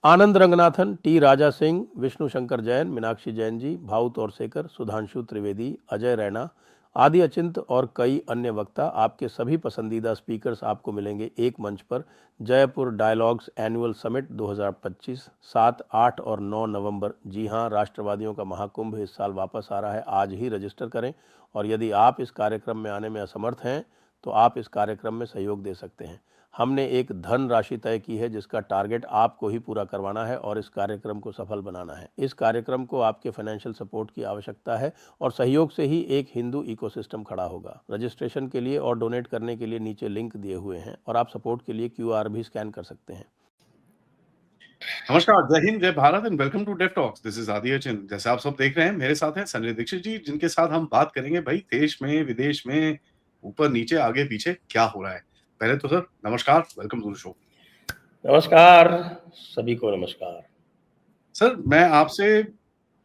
आनंद Ranganathan, T Raja Singh, Vishnu Shankar Jain, Meenakshi Jain ji, भाऊ तौरसेकर, सुधांशु त्रिवेदी, अजय रैना आदि अचिंत और कई अन्य वक्ता, आपके सभी पसंदीदा स्पीकर्स आपको मिलेंगे एक मंच पर जयपुर डायलॉग्स एनुअल समिट 2025 7, 8 और 9 नवंबर। जी हां, राष्ट्रवादियों का महाकुंभ इस साल वापस आ रहा है। आज ही रजिस्टर करें और यदि आप इस कार्यक्रम में आने में असमर्थ हैं तो आप इस कार्यक्रम में सहयोग दे सकते हैं। हमने एक धन राशि तय की है जिसका टारगेट आपको ही पूरा करवाना है और इस कार्यक्रम को सफल बनाना है। इस कार्यक्रम को आपके फाइनेंशियल सपोर्ट की आवश्यकता है और सहयोग से ही एक हिंदू इकोसिस्टम खड़ा होगा। रजिस्ट्रेशन के लिए और डोनेट करने के लिए नीचे लिंक दिए हुए हैं और आप सपोर्ट के लिए QR भी स्कैन कर सकते हैं। नमस्कार, जय हिंद, जय Bharat and welcome to Dev talks. This is Adi Achint. जैसे आप सब देख रहे हैं, मेरे साथ हैं संजय दीक्षित जी, जिनके साथ हम बात करेंगे भाई देश में, विदेश में, ऊपर नीचे, आगे पीछे क्या हो रहा है। पहले तो सर नमस्कार, वेलकम टू द शो। नमस्कार, सभी को नमस्कार। सर, मैं आपसे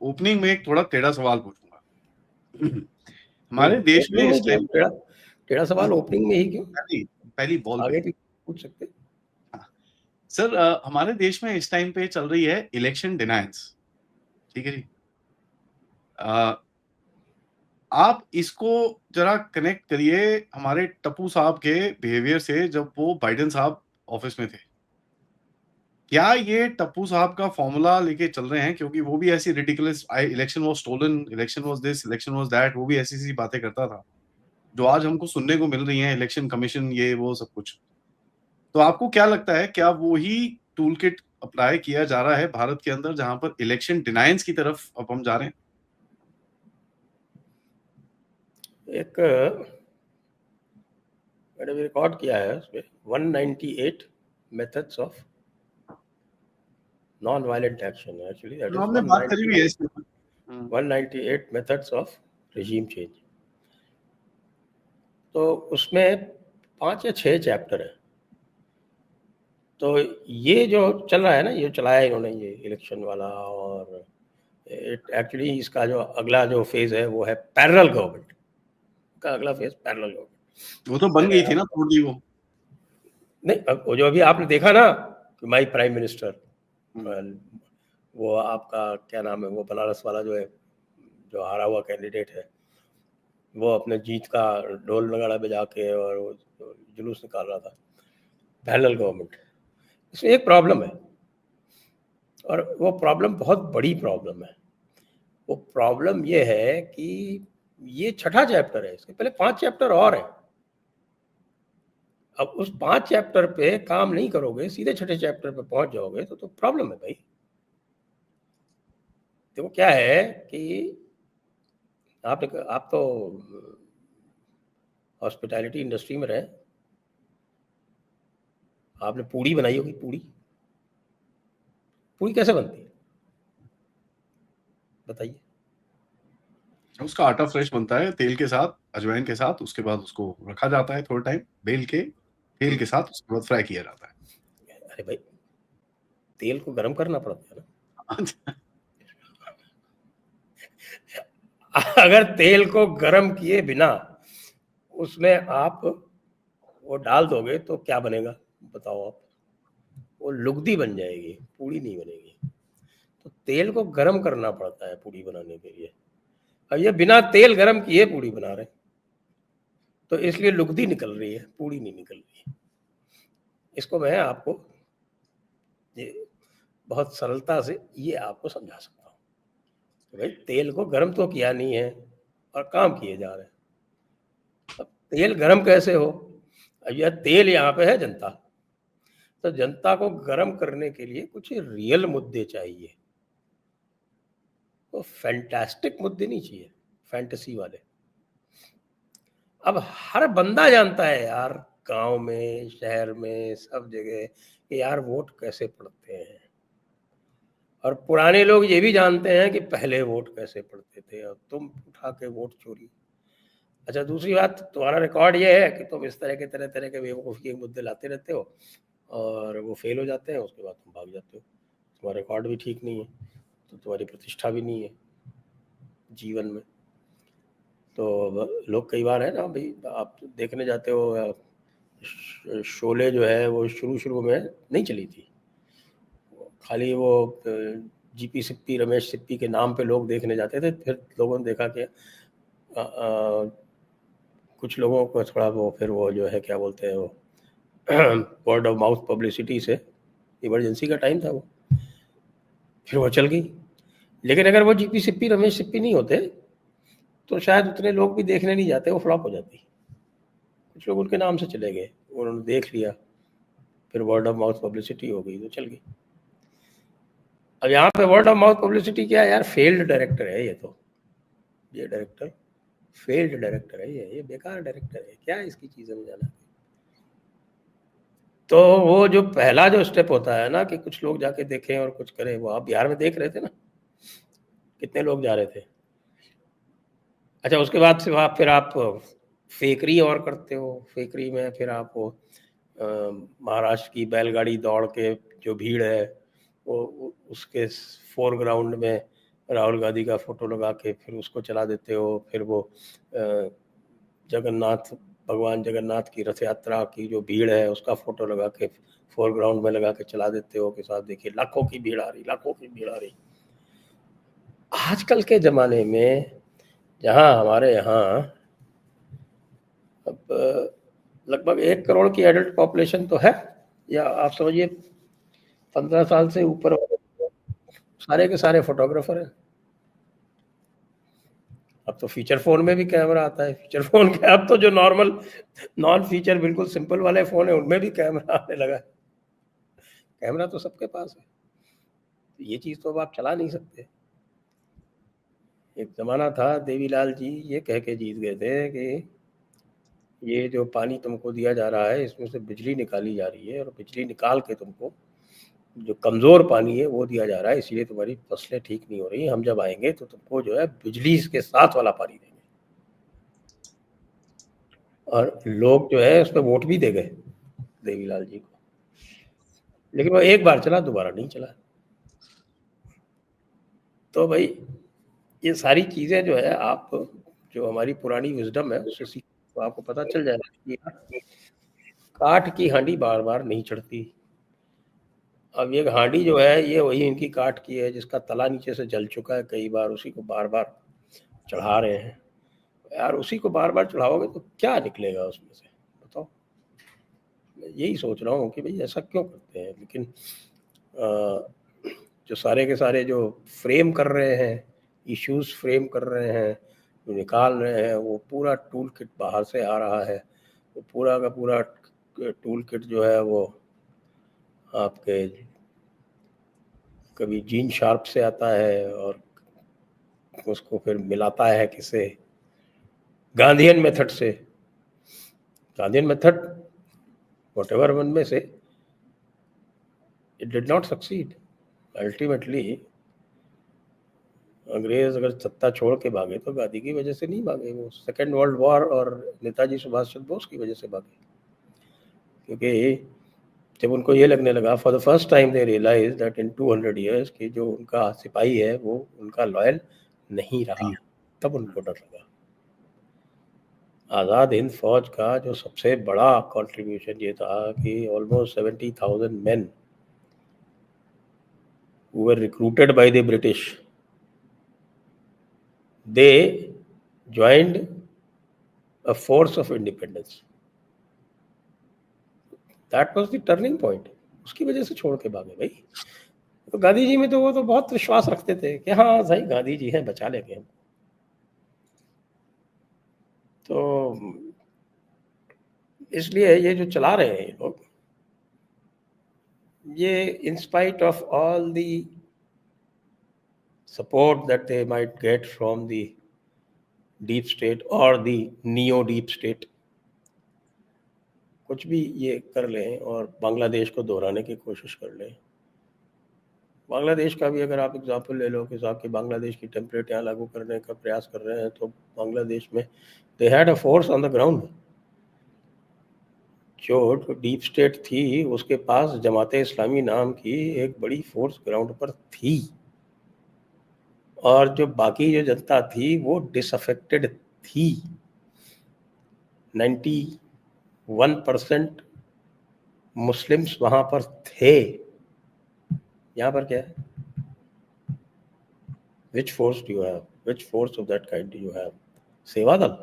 ओपनिंग में एक थोड़ा टेढ़ा सवाल पूछूंगा। हमारे देश में इस टाइम टेढ़ा सवाल ओपनिंग में ही क्यों? पहली बॉल आगे पे भी पूछ सकते। सर, हमारे देश में इस टाइम पे चल रही है इलेक्शन डिनायंस, ठीक है जी। आप इसको जरा कनेक्ट करिए हमारे टप्पू साहब के बिहेवियर से जब वो बाइडेन साहब ऑफिस में थे। क्या ये टप्पू साहब का फॉर्मूला लेके चल रहे हैं? क्योंकि वो भी ऐसी ridiculous election was stolen, election was this, election was that, वो भी ऐसी बातें करता था जो आज हमको सुनने को मिल रही हैं, इलेक्शन कमीशन, ये वो सब कुछ। तो आपको क्या लगता है, क्या वो ही टूल किट अप्लाई किया जा रहा है भारत के अंदर, जहां पर इलेक्शन डिनायंस की तरफ अब हम जा रहे हैं? एक मैंने भी रिकॉर्ड किया है उसमें 198 methods of non violent action. Actually that is हमने बात करी हुई है इसके ऊपर। 198 मेथड्स ऑफ रिजीम चेंज। तो उसमें 5 या 6 चैप्टर है। तो ये जो चल रहा है ना, ये चलाया इन्होंने ये इलेक्शन वाला, और एक्चुअली इसका जो अगला जो फेज है वो है पैरेलल गवर्नमेंट का। अगला फेज पैरेलल गवर्नमेंट। वो तो बन गई थी ना, तोड़ दी वो। नहीं, वो जो अभी आपने देखा ना कि माई प्राइम मिनिस्टर, वो आपका क्या नाम है, वो बनारस वाला जो है, जो हारा हुआ कैंडिडेट है, वो अपने जीत का ढोल नगाड़ा बजा के और वो जुलूस निकाल रहा था। पैरेलल गवर्नमेंट, इसमें एक प्रॉब्लम है और वो प्रॉब्लम बहुत बड़ी प्रॉब्लम है। वो प्रॉब्लम ये है कि ये छठा चैप्टर है, इसके पहले 5 चैप्टर और है। अब उस 5 चैप्टर पे काम नहीं करोगे, सीधे छठे चैप्टर पे पहुंच जाओगे तो प्रॉब्लम है भाई। देखो क्या है कि आप तो हॉस्पिटैलिटी इंडस्ट्री में रहे, आपने पूड़ी बनाई होगी। पूड़ी पूड़ी कैसे बनती है बताइए? उसका आटा फ्रेश बनता है तेल के साथ, अजवाइन के साथ, उसके बाद उसको रखा जाता है थोड़ा टाइम बेल के, तेल के साथ, उसके बाद फ्राई किया जाता है। अरे भाई, तेल को गर्म करना पड़ता है ना। अगर तेल को गर्म किए बिना उसमें आप वो डाल दोगे तो क्या बनेगा बताओ आप? वो लुगदी बन जाएगी, पूड़ी नहीं बनेगी। तो तेल को गर्म करना पड़ता है पूड़ी बनाने के लिए। अब ये बिना तेल गर्म किए पूड़ी बना रहे, तो इसलिए लुगदी निकल रही है, पूड़ी नहीं निकल रही है। इसको मैं आपको ये बहुत सरलता से ये आपको समझा सकता हूँ कि भाई तेल को गर्म तो किया नहीं है और काम किए जा रहे हैं। अब तेल गर्म कैसे हो? अब यह तेल यहाँ पे है जनता, तो जनता को गर्म करने के लिए कुछ रियल मुद्दे चाहिए। तो फैंटास्टिक मुद्दे नहीं चाहिए, फैंटेसी वाले। अब हर बंदा जानता है यार, गांव में, शहर में, सब जगह, कि यार वोट कैसे पड़ते हैं। और पुराने लोग ये भी जानते हैं कि पहले वोट कैसे पड़ते थे, और तुम उठा के वोट चोरी। अच्छा, दूसरी बात, तुम्हारा रिकॉर्ड ये है कि तुम इस तरह तरह के बेवकूफ़ी के मुद्दे लाते रहते हो और वो फेल हो जाते हैं, उसके बाद तुम भाग जाते हो। तुम्हारा रिकॉर्ड भी ठीक नहीं है, तो तुम्हारी प्रतिष्ठा भी नहीं है जीवन में। तो लोग कई बार है ना भाई, आप देखने जाते हो, शोले जो है वो शुरू में नहीं चली थी, खाली वो जीपी सिप्पी, रमेश सिप्पी के नाम पे लोग देखने जाते थे। फिर लोगों ने देखा कि कुछ लोगों को थोड़ा वो, फिर वो जो है क्या बोलते हैं वो वर्ड ऑफ माउथ पब्लिसिटी से, इमरजेंसी का टाइम था वो, फिर वो चल गई। लेकिन अगर वो जीपी सिप्पी, रमेश सिप्पी नहीं होते तो शायद उतने लोग भी देखने नहीं जाते, वो फ्लॉप हो जाती। कुछ लोग उनके नाम से चले गए, उन्होंने देख लिया, फिर वर्ड ऑफ माउथ पब्लिसिटी हो गई तो चल गई। अब यहाँ पे वर्ड ऑफ माउथ पब्लिसिटी क्या है यार, फेल्ड डायरेक्टर है ये तो, ये डायरेक्टर फेल्ड डायरेक्टर है, ये बेकार डायरेक्टर है, क्या है इसकी चीज़ों में जाना। तो वो जो पहला जो स्टेप होता है ना कि कुछ लोग जाके देखें और कुछ करें, वो आप बिहार में देख रहे थे ना, कितने लोग जा रहे थे। अच्छा, उसके बाद से आप फिर आप फेकरी और करते हो, फेकरी में फिर आप वो महाराष्ट्र की बैलगाड़ी दौड़ के जो भीड़ है वो उसके फोरग्राउंड में राहुल गांधी का फोटो लगा के फिर उसको चला देते हो। फिर वो जगन्नाथ, भगवान जगन्नाथ की रथ यात्रा की जो भीड़ है उसका फोटो लगा के फोरग्राउंड में लगा के चला देते हो कि साथ देखिए लाखों की भीड़ आ रही, लाखों की भीड़ आ रही। आजकल के ज़माने में जहाँ हमारे यहाँ अब लगभग 1 करोड़ की एडल्ट पॉपुलेशन तो है, या आप समझिए 15 साल से ऊपर सारे के सारे फोटोग्राफर हैं। अब तो फीचर फोन में भी कैमरा आता है, फीचर फोन के अब तो जो नॉर्मल नॉन फीचर बिल्कुल सिंपल वाले फोन है उनमें भी कैमरा आने लगा है। कैमरा तो सबके पास है, ये चीज़ तो अब आप चला नहीं सकते। एक ज़माना था देवीलाल जी ये कह के जीत गए थे कि ये जो पानी तुमको दिया जा रहा है इसमें से बिजली निकाली जा रही है, और बिजली निकाल के तुमको जो कमज़ोर पानी है वो दिया जा रहा है, इसलिए तुम्हारी फसलें ठीक नहीं हो रही। हम जब आएंगे तो तुमको जो है बिजली के साथ वाला पानी देंगे। और लोग जो है उस पर वोट भी दे गए देवीलाल जी को, लेकिन वो एक बार चला, दोबारा नहीं चला। तो भाई ये सारी चीज़ें जो है आप जो हमारी पुरानी विजडम है उससे सीख तो आपको पता चल जाएगा कि यार काठ की हांडी बार बार नहीं चढ़ती। अब ये हांडी जो है ये वही इनकी काठ की है जिसका तला नीचे से जल चुका है कई बार, उसी को बार बार चढ़ा रहे हैं। यार उसी को बार बार चढ़ाओगे तो क्या निकलेगा उसमें से, बताओ। मैं यही सोच रहा हूँ कि भाई ऐसा क्यों करते हैं। लेकिन जो सारे के सारे जो फ्रेम कर रहे हैं, इश्यूज फ्रेम कर रहे हैं, जो निकाल रहे हैं, वो पूरा टूल किट बाहर से आ रहा है। वो पूरा का पूरा टूल किट जो है वो आपके कभी जीन शार्प से आता है और उसको फिर मिलाता है किसे गांधीयन मेथड से। गांधीयन मेथड whatever one में से it did not succeed ultimately। अंग्रेज अगर सत्ता छोड़ के भागे तो गांधी की वजह से नहीं भागे, वो सेकेंड वर्ल्ड वॉर और नेताजी सुभाष चंद्र बोस की वजह से भागे। क्योंकि जब उनको ये लगने लगा for the first time they realise that in 200 years कि जो उनका सिपाही है वो उनका लॉयल नहीं रहा, तब उनको डर लगा। आज़ाद हिंद फौज का जो सबसे बड़ा कंट्रीब्यूशन ये था कि almost 70,000 men who were recruited by the British, they joined a force of independence. That was the turning point। उसकी वजह से छोड़ के भागे भाई। तो गांधी जी में तो वो तो बहुत विश्वास रखते थे कि हाँ सही गांधी जी हैं, बचा लेंगे हम। तो इसलिए ये जो चला रहे हैं लोग, ये in spite of all the support that they might get from the deep state or the neo deep state, कुछ भी ये कर लें और बांग्लादेश को दोहराने की कोशिश कर लें। बांग्लादेश का भी अगर आप एग्जांपल ले लो कि साहब कि बांग्लादेश की टेम्पलेट यहाँ लागू करने का प्रयास कर रहे हैं, तो बांग्लादेश में they had a force on the ground. जो डीप स्टेट थी उसके पास जमाते इस्लामी नाम की एक बड़ी फोर्स ग्राउंड पर थी, और जो बाकी जो जनता थी वो डिसअफेक्टेड थी। 91% मुस्लिम्स वहाँ पर थे। यहाँ पर क्या है? Which force do you have? Which force of that kind do you have? सेवा दल?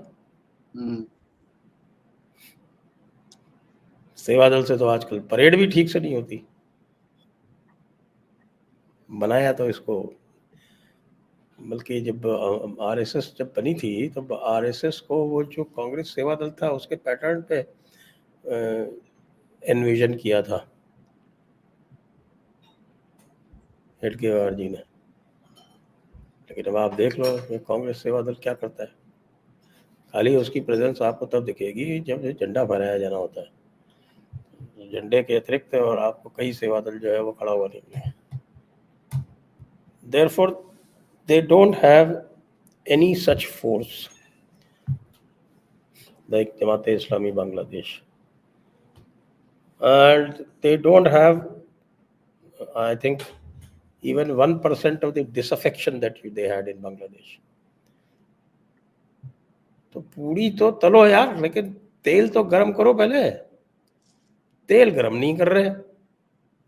सेवा दल से तो आजकल परेड भी ठीक से नहीं होती। बनाया तो इसको, बल्कि जब आरएसएस जब बनी थी तब आरएसएस को वो जो कांग्रेस सेवा दल था उसके पैटर्न पे एनविजन किया था हेडगेवार जी ने। लेकिन अब आप देख लो कि कांग्रेस सेवा दल क्या करता है। खाली उसकी प्रेजेंस आपको तब दिखेगी जब झंडा फहराया जाना होता है। झंडे के अतिरिक्त और आपको कई सेवा दल जो है वो खड़ा हुआ नहीं है। Therefore, they don't have any such force like Jamaat-e-Islami Bangladesh, and they don't have, I think, even 1% of the disaffection that they had in Bangladesh. तो पूरी तो तलो यार, लेकिन तेल तो गर्म करो पहले। तेल गर्म नहीं कर रहे,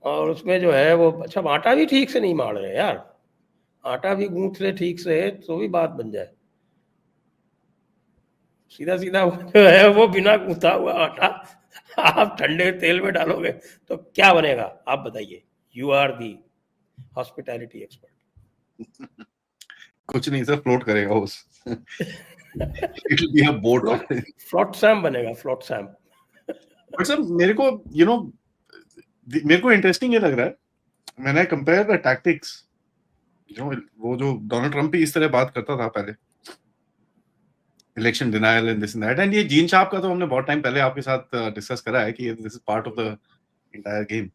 और उसमें जो है वो, अच्छा आटा भी ठीक से नहीं मार रहे यार। आटा भी गूंथ ले ठीक से तो भी बात बन जाए। सीधा सीधा जो है वो बिना गूंथा हुआ आटा आप ठंडे तेल में डालोगे तो क्या बनेगा, आप बताइए। You are the hospitality expert. कुछ नहीं सर, फ्लोट करेगा उस it will be a boat. Flotsam बनेगा, फ्लोट सैम। बट सर मेरे को मेरे को इंटरेस्टिंग ये लग रहा है, मैंने कंपेयर द टैक्टिक्स, वो जो डोनाल्ड ट्रम्प भी इस तरह बात करता था पहले, election denial and this and that, and ये जीन शार्प का तो हमने बहुत टाइम पहले आपके साथ डिस्कस करा है कि this is part of the entire game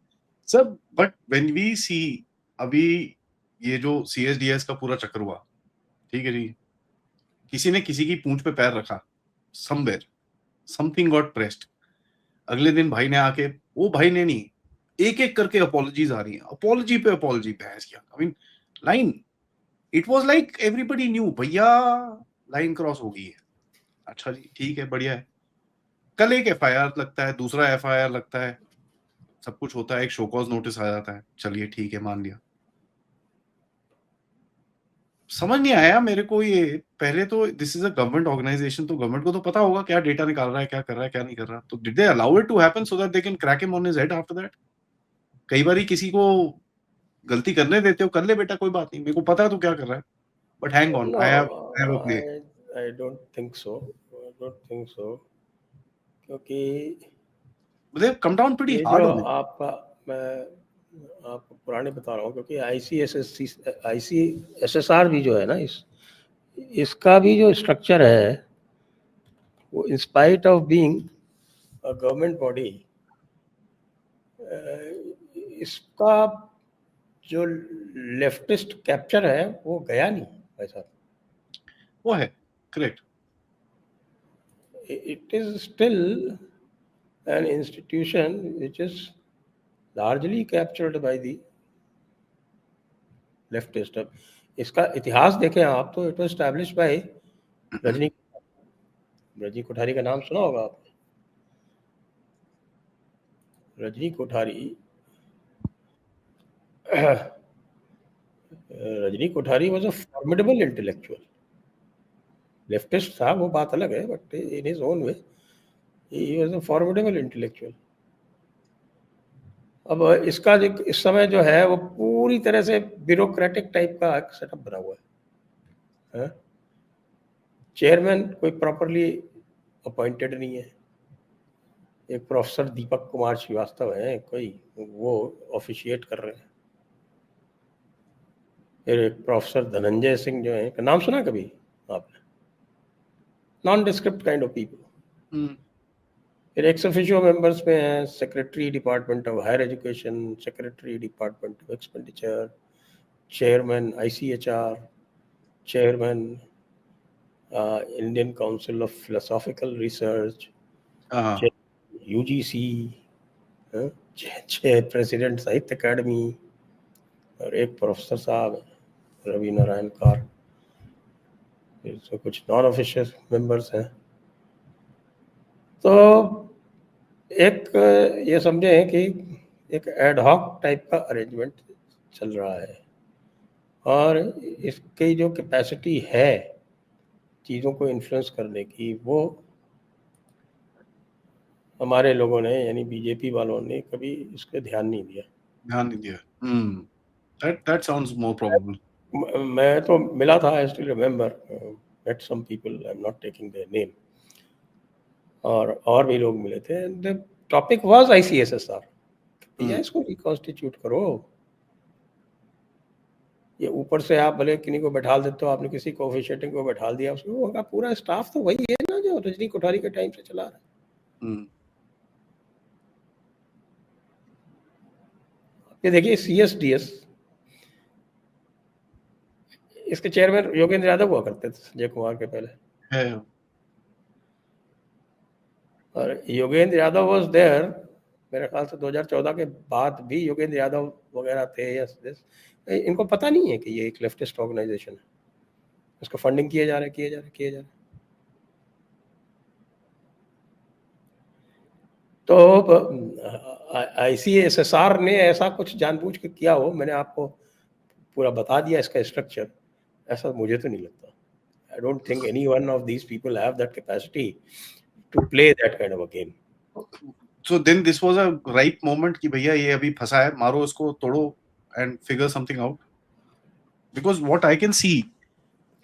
sir. But when we see अभी ये जो सीएसडीएस का पूरा चक्कर हुआ, ठीक है जी, किसी ने किसी की पूंछ पे पैर रखा, समवेयर समथिंग गॉट प्रेस्ड, अगले दिन भाई ने आके, वो भाई ने नहीं, एक एक करके अपॉलॉजीज आ रही हैं, अपॉलॉजी पे अपॉलॉजी, बहस किया। I mean line, it was like everybody new भैया लाइन क्रॉस हो गई है। अच्छा जी ठीक है, बढ़िया है। कल एक एफआईआर लगता है, दूसरा एफआईआर लगता है, सब कुछ होता है, एक शो कॉज नोटिस आ जाता है, चलिए ठीक है मान लिया। समझ नहीं आया मेरे को ये, पहले तो this is a government organisation, तो गवर्नमेंट को तो पता होगा क्या डेटा निकाल रहा है, क्या कर रहा है, क्या नहीं कर रहा। तो did they allow it to happen so that they can crack him on his head after that? कई बार किसी को गलती करने देते हो, कर ले बेटा कोई बात नहीं, मेरे को पता है तू क्या कर रहा है, but hang on, I have a play. I don't think so, क्योंकि दे कम डाउन प्रीटी ये हार्ड जो ऑन इट। आपका, मैं आपको पुराने बता रहा हूँ, क्योंकि आईसीएसएसआर भी जो है ना, इसका भी जो स्ट्रक्चर है वो in spite of being a government body, इसका जो लेफ्टिस्ट कैप्चर है वो गया नहीं भाई साहब। वो है correct, it is still an institution which is largely captured by the leftist. इसका इतिहास देखें आप तो it was established bye Rajni Kothari का नाम सुना होगा आपने। Rajni Kothari was a formidable intellectual. Leftist था वो बात अलग है, but in his own way he was a formidable intellectual. अब इसका इस समय जो है वो पूरी तरह से ब्यूरोक्रेटिक टाइप का सेटअप बना हुआ है। चेयरमैन कोई प्रॉपरली अपॉइंटेड नहीं है। एक प्रोफेसर दीपक कुमार श्रीवास्तव है कोई, वो ऑफिशिएट कर रहे हैं। फिर एक प्रोफेसर धनंजय सिंह जो है, नाम सुना कभी आपने? Nondescript kind of people. फिर एक्स ऑफिशियो मेंबर्स में हैं secretary department of higher education, secretary department of expenditure, chairman ICHR, chairman Indian council of philosophical research, UGC, president Sahitya Akademi, और एक प्रोफेसर साहब रवि नारायण कार। फिर तो कुछ नॉन ऑफिशियल मेंबर्स हैं। तो एक ये समझे कि एक एडहॉक टाइप का अरेंजमेंट चल रहा है, और इसकी जो कैपेसिटी है चीज़ों को इन्फ्लुएंस करने की, वो हमारे लोगों ने यानी बीजेपी वालों ने कभी इस पे ध्यान नहीं दिया। ध्यान नहीं दिया। That sounds more probable. मैं तो मिला था, I still remember, met some people, I'm not taking their name, और भी लोग मिले थे। द टॉपिक वाज ICSSR, भैया इसको रिकॉन्स्टिट्यूट करो। ये ऊपर से आप भले किन्हीं को बैठा देते हो, आपने किसी कोफिशिएंट को बैठा दिया, उसमें उनका पूरा स्टाफ तो वही है ना जो रजनी कोठारी के टाइम से चला रहा है। ये देखिए CSDS, इसके चेयरमैन योगेंद्र यादव हुआ करते थे संजय कुमार के पहले, है। और योगेंद्र यादव वाज देयर मेरे ख्याल से 2014 के बाद भी योगेंद्र यादव वगैरह थे। यस, इनको पता नहीं है कि ये एक लेफ्टिस्ट ऑर्गेनाइजेशन है, इसको फंडिंग किए जा रहे। तो ICSSR ने ऐसा कुछ जानबूझ के किया हो, मैंने आपको पूरा बता दिया इसका स्ट्रक्चर, ऐसा मुझे तो नहीं लगता। I don't think any one of these people have that capacity to play that kind of a game. So then this was a ripe moment कि भैया ये अभी फंसा है, मारो इसको, तोड़ो and figure something out. Because what I can see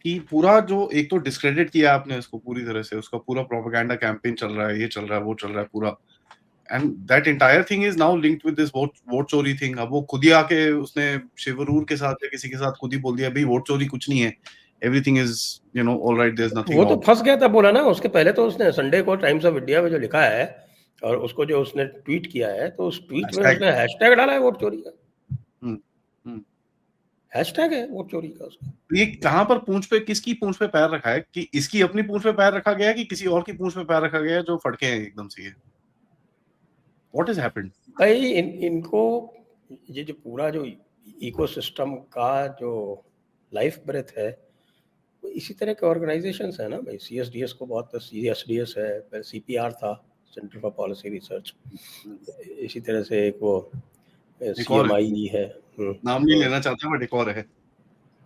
कि पूरा जो एक तो डिस्क्रेडिट किया आपने इसको पूरी तरह से, उसका पूरा प्रोपेगेंडा कैंपेन चल रहा है, ये चल रहा है, वो चल रहा है पूरा, and that entire thing is now linked with this vote चोरी thing. अब वो खुद ही आके उसने शिवरूर के साथ या किसी के साथ खुद ही बोल दिया भाई वोट चोरी कुछ नहीं है, everything is all right, there's nothing. वो तो फंस गया था, बोला ना। उसके पहले तो उसने संडे को टाइम्स ऑफ इंडिया में जो लिखा है और उसको जो उसने ट्वीट किया है, तो उस ट्वीट में उसने हैशटैग डाला है वोट चोरी का। हैशटैग है वोट चोरी का उसका। ये कहां पर पूंछ पे, किसकी पूंछ पे पैर रखा है? कि इसकी अपनी पूंछ पे पैर रखा गया है कि किसी और की पूंछ पे पैर रखा गया है जो फटके हैं एकदम से? ये व्हाट इज हैपेंड भाई? इनको ये जो पूरा जो इकोसिस्टम का जो लाइफ ब्रेथ है, वो इसी तरह के ऑर्गेनाइजेशंस है ना भाई। CSDS को बहुत, CSDS है, CPR था, सेंटर फॉर पॉलिसी रिसर्च, इसी तरह से एक वो CMI है, नाम नहीं लेना चाहता बट एक और है।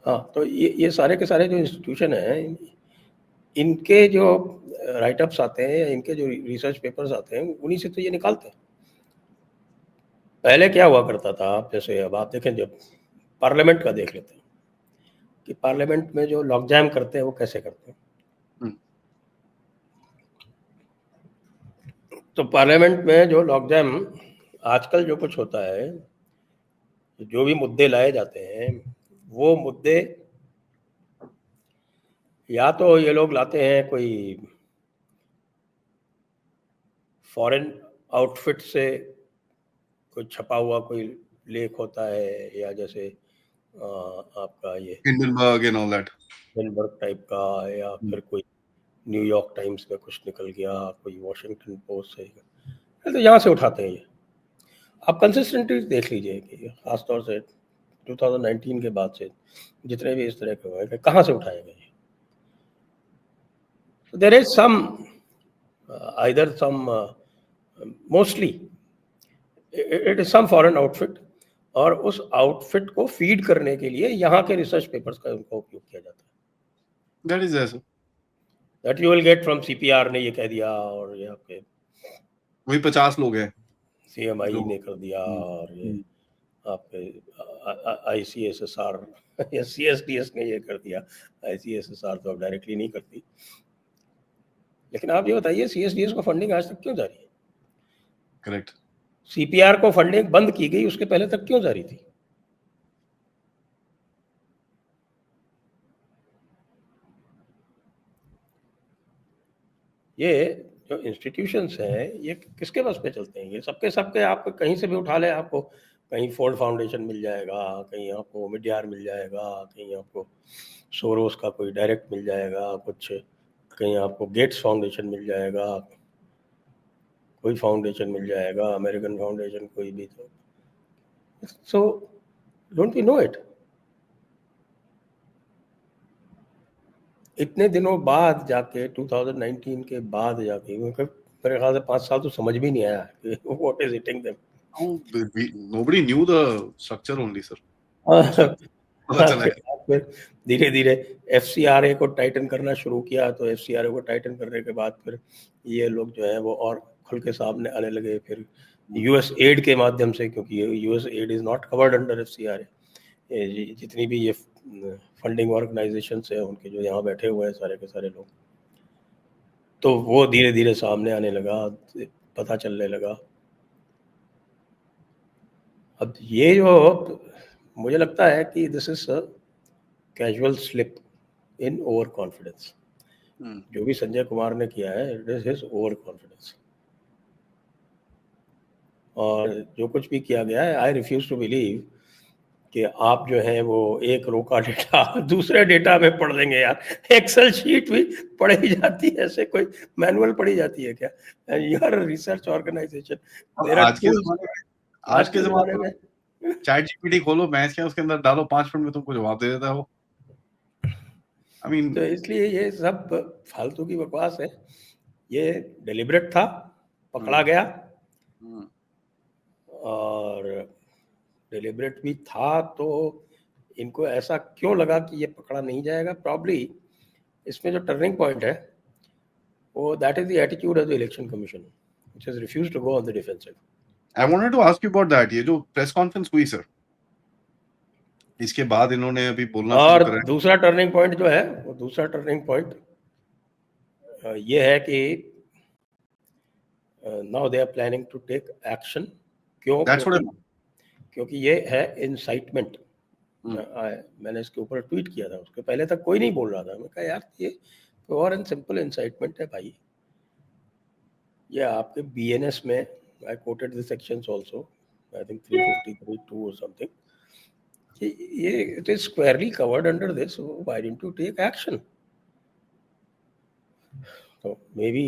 हाँ, तो ये सारे के सारे जो इंस्टीट्यूशन हैं, इनके जो राइटअप्स आते हैं या इनके जो रिसर्च पेपर्स आते हैं, उन्हीं से तो ये निकालते हैं। पहले क्या हुआ करता था, आप जैसे अब आप देखें, जब पार्लियामेंट का देख लेते हैं कि पार्लियामेंट में जो लॉक जैम करते हैं वो कैसे करते हैं। तो पार्लियामेंट में जो लॉक जैम आजकल जो कुछ होता है, जो भी मुद्दे लाए जाते हैं, वो मुद्दे या तो ये लोग लाते हैं कोई फॉरेन आउटफिट से कोई छपा हुआ कोई लेख होता है, या जैसे आपका ये Hindenburg and all that, Hindenburg type का, या फिर कोई न्यूयॉर्क टाइम्स में कुछ निकल गया, कोई वॉशिंगटन पोस्ट से, तो यहाँ से उठाते हैं ये। आप कंसिस्टेंटली देख लीजिए कि खासतौर से 2019 के बाद से जितने भी इस तरह के हुए, कहाँ से उठाए गए। There is some either some mostly it is some foreign outfit, और उस आउटफिट को फीड करने के लिए यहाँ के रिसर्च पेपर्स का उनका उपयोग किया जाता है। दैट इज ऐसा, that you will get from CPR ने ये कह दिया, और ये आपके वही 50 लोग हैं, CMI ने कर दिया, और ये आपके ICSSR या CSDS ने ये कर दिया। ICSSR तो अब डायरेक्टली नहीं करती, लेकिन आप ये बताइए CSDS को फंडिंग आज तक क्यों जारी है? करेक्ट। CPR को फंडिंग बंद की गई, उसके पहले तक क्यों जारी थी? ये जो इंस्टीट्यूशंस हैं, ये किसके बस पे चलते हैं? ये सबके आप कहीं से भी उठा ले, आपको कहीं फोर्ड फाउंडेशन मिल जाएगा, कहीं आपको मिडियार मिल जाएगा, कहीं आपको सोरोस का कोई डायरेक्ट मिल जाएगा, कुछ कहीं आपको गेट्स फाउंडेशन मिल जाएगा, कोई फाउंडेशन मिल जाएगा, अमेरिकन फाउंडेशन कोई भी। तो so don't we know it? इतने दिनों बाद जाके 2019 के बाद जाके मेरे ख्याल से 5 साल तो समझ भी नहीं आया what is hitting them. Nobody knew the structure only, sir. पता चला है। फिर धीरे धीरे FCRA को टाइटन करना शुरू किया, तो FCRA को टाइटन करने के बाद फिर ये लोग जो है वो और खुल के सामने आने लगे। फिर US एड के माध्यम से, क्योंकि US aid is not covered under FCRA, जितनी भी ये फंडिंग ऑर्गेनाइजेशन है उनके जो यहाँ बैठे हुए हैं सारे के सारे लोग, तो वो धीरे धीरे सामने आने लगा, पता चलने लगा। अब ये जो मुझे लगता है कि this is a casual slip in over confidence. जो भी संजय कुमार ने किया है, it is his over confidence. और जो कुछ भी किया गया है, आई रिफ्यूज टू बिलीव कि आप जो है वो एक रो का डेटा दूसरे डेटा में पढ़ देंगे यार। एक्सेल शीट भी पढ़ी जाती है, ऐसे कोई मैनुअल पढ़ी जाती है क्या? And you are research organisation. आज के ज़माने में चैट जीपीटी खोलो, मैच क्या उसके अंदर डालो, 5 मिनट में तुमको जवाब दे देता है वो। I mean, तो इसलिए ये सब फालतू की बकवास है। ये डेलिब्रेट था, पकड़ा गया, और डेलिब्रेट भी था, तो इनको ऐसा क्यों लगा कि ये पकड़ा नहीं जाएगा? प्रॉब्ली इसमें जो टर्निंग पॉइंट है वो that is the attitude of the election commission, which has refused to go on the defensive. I wanted to ask you about that. ये जो प्रेस कॉन्फ्रेंस हुई सर, इसके बाद इन्होंने अभी बोलना और शुरू करा। दूसरा टर्निंग पॉइंट जो है, वो दूसरा टर्निंग पॉइंट ये है कि now they are planning to take action. क्यों? क्योंकि ये है इंसाइटमेंट। मैंने इसके ऊपर ट्वीट किया था, उसके पहले तक कोई नहीं बोल रहा था। मैं कहा यार ये प्योर एंड सिंपल इंसाइटमेंट है भाई। ये आपके BNS में, I quoted the sections also, I think 353(2) और समथिंग, ये it is squarely covered under this, why didn't you take action? तो maybe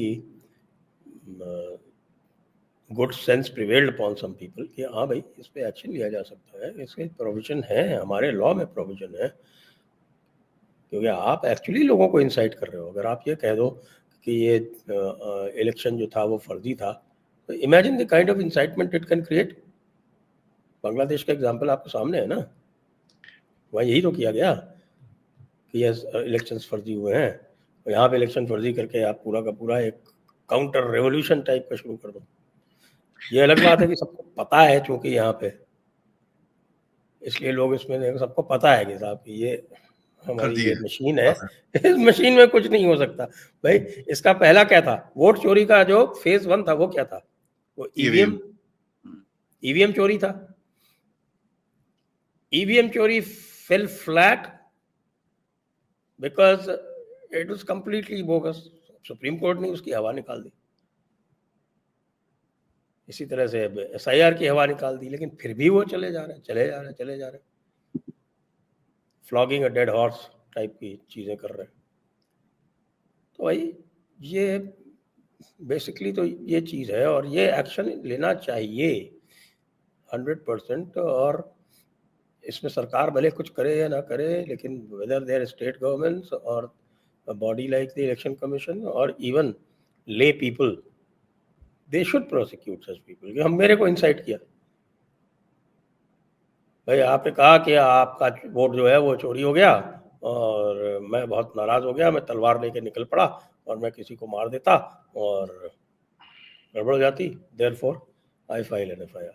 good sense prevailed upon some people कि हाँ भाई इस पे एक्शन लिया जा सकता है, इसके प्रोविजन है, हमारे लॉ में प्रोविजन है। क्योंकि आप एक्चुअली लोगों को इंसाइट कर रहे हो। अगर आप ये कह दो कि ये इलेक्शन जो था वो फर्जी था, तो imagine the kind of incitement it can create. Bangladesh का एग्जांपल आपके सामने है ना, वहाँ यही तो किया गया कि ये इलेक्शंस फर्जी हुए हैं, और यहाँ पे इलेक्शन फर्जी करके आप पूरा का पूरा एक काउंटर रेवोल्यूशन टाइप का शुरू कर दो। ये अलग बात है कि सबको पता है, चूंकि यहाँ पे इसलिए लोग इसमें, सबको पता है कि साहब ये हमारी ये मशीन है, इस मशीन में कुछ नहीं हो सकता। भाई इसका पहला क्या था? वोट चोरी का जो फेज 1 था वो क्या था? वो ईवीएम चोरी था। ईवीएम चोरी fail flat because it was completely bogus. Supreme court ने उसकी हवा निकाल दी। इसी तरह से SIR की हवा निकाल दी, लेकिन फिर भी वो चले जा रहे। Flogging a dead horse type की चीजें कर रहे हैं। तो भाई ये बेसिकली तो ये चीज है, और ये एक्शन लेना चाहिए 100%। और इसमें सरकार भले कुछ करे या ना करे, लेकिन वेदर देयर स्टेट गवर्नमेंट्स और a body like the election commission or even lay people, they should prosecute such people कि हम, मेरे को इंसाइट किया। भाई आपने कहा कि आपका वोट जो है वो चोरी हो गया, और मैं बहुत नाराज हो गया, मैं तलवार लेके निकल पड़ा और मैं किसी को मार देता और गड़बड़ हो जाती, therefore I file an FIR.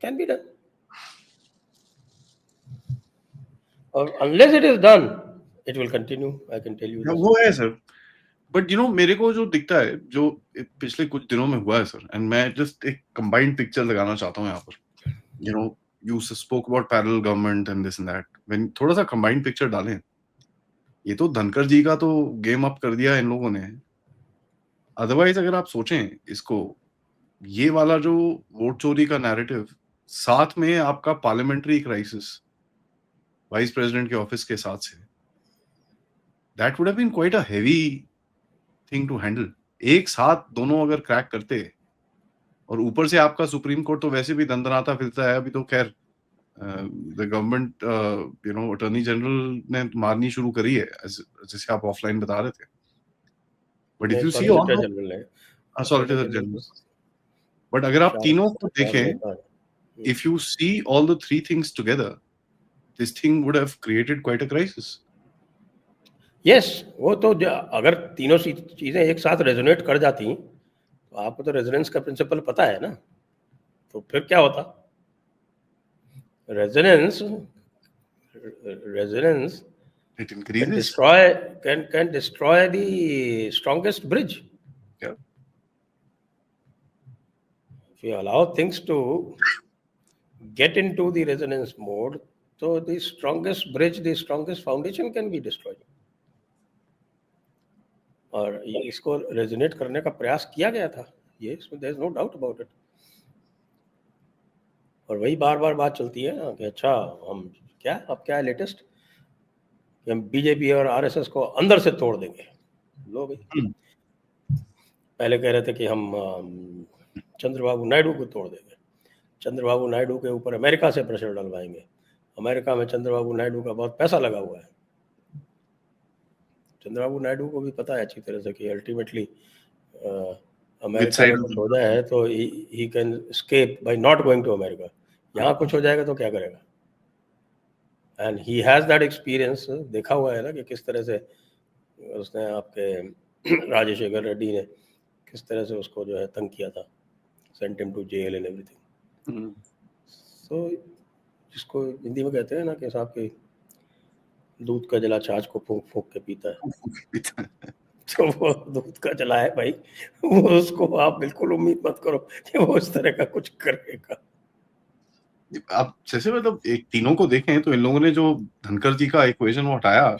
Can be done. और unless it is done, it will continue. I can tell you. वो है सर, बट मेरे को जो दिखता है, जो पिछले कुछ दिनों में हुआ है सर, एंड मैं जस्ट एक कंबाइंड पिक्चर लगाना चाहता हूँ यहाँ पर। you spoke about parallel government and this and that. When थोड़ा सा कंबाइंड पिक्चर डालें, ये तो धनखड़ जी का तो गेम अप कर दिया इन लोगों ने। अदरवाइज अगर आप सोचें इसको, ये वाला जो वोट चोरी का नैरेटिव, साथ में आपका पार्लियामेंट्री क्राइसिस वाइस प्रेसिडेंट के ऑफिस के साथ से, that would have been quite a heavy thing to handle. एक साथ दोनों अगर क्रैक करते, और ऊपर से आपका सुप्रीम कोर्ट तो वैसे भी दंदनाता फिरता है। अभी तो खैर द गवर्नमेंट अटॉर्नी जनरल ने मारनी शुरू करी है, जैसे आप ऑफलाइन बता रहे थे। But if you see on, but अगर आप तीनों को देखें, if you see all the three things together, this thing would have created quite a crisis. Yes, वो तो अगर तीनों चीजें एक साथ रेजोनेट कर जाती तो आपको तो रेजोनेंस का प्रिंसिपल पता है ना, तो फिर क्या होता? Resonance It can increases. destroy the strongest bridge. Yeah. If you allow things to get into the resonance mode, so the strongest bridge, the strongest foundation can be destroyed. और इसको रेजोनेट करने का प्रयास किया गया था, ये there is no doubt about it. और वही बार बार बात चलती है ना कि अच्छा हम क्या, अब क्या है लेटेस्ट कि हम बीजेपी और आरएसएस को अंदर से तोड़ देंगे। लो भाई, पहले कह रहे थे कि हम चंद्रबाबू नायडू को तोड़ देंगे, चंद्रबाबू नायडू के ऊपर अमेरिका से प्रेशर डलवाएंगे, अमेरिका में चंद्रबाबू नायडू का बहुत पैसा लगा हुआ है। चंद्रबाबू नायडू को भी पता है अच्छी तरह से कि अल्टीमेटली अमेरिका में कुछ हो जाए तो he can escape by not going to America. यहाँ कुछ हो जाएगा तो क्या करेगा? And he has that experience, देखा हुआ है ना कि किस तरह से उसने आपके राजेशेखर रेड्डी ने किस तरह से उसको जो है तंग किया था, sent him to jail and everything. So जिसको हिंदी में कहते हैं ना कि साहब की दूध का जला छाछ को फूंक फूंक के पीता है। तो वो दूध का जला है भाई, वो उसको आप बिल्कुल उम्मीद मत करो कि वो इस तरह का कुछ करेगा। आप जैसे मतलब एक तीनों को देखें तो इन लोगों ने जो धनखड़ जी का इक्वेशन वो हटाया,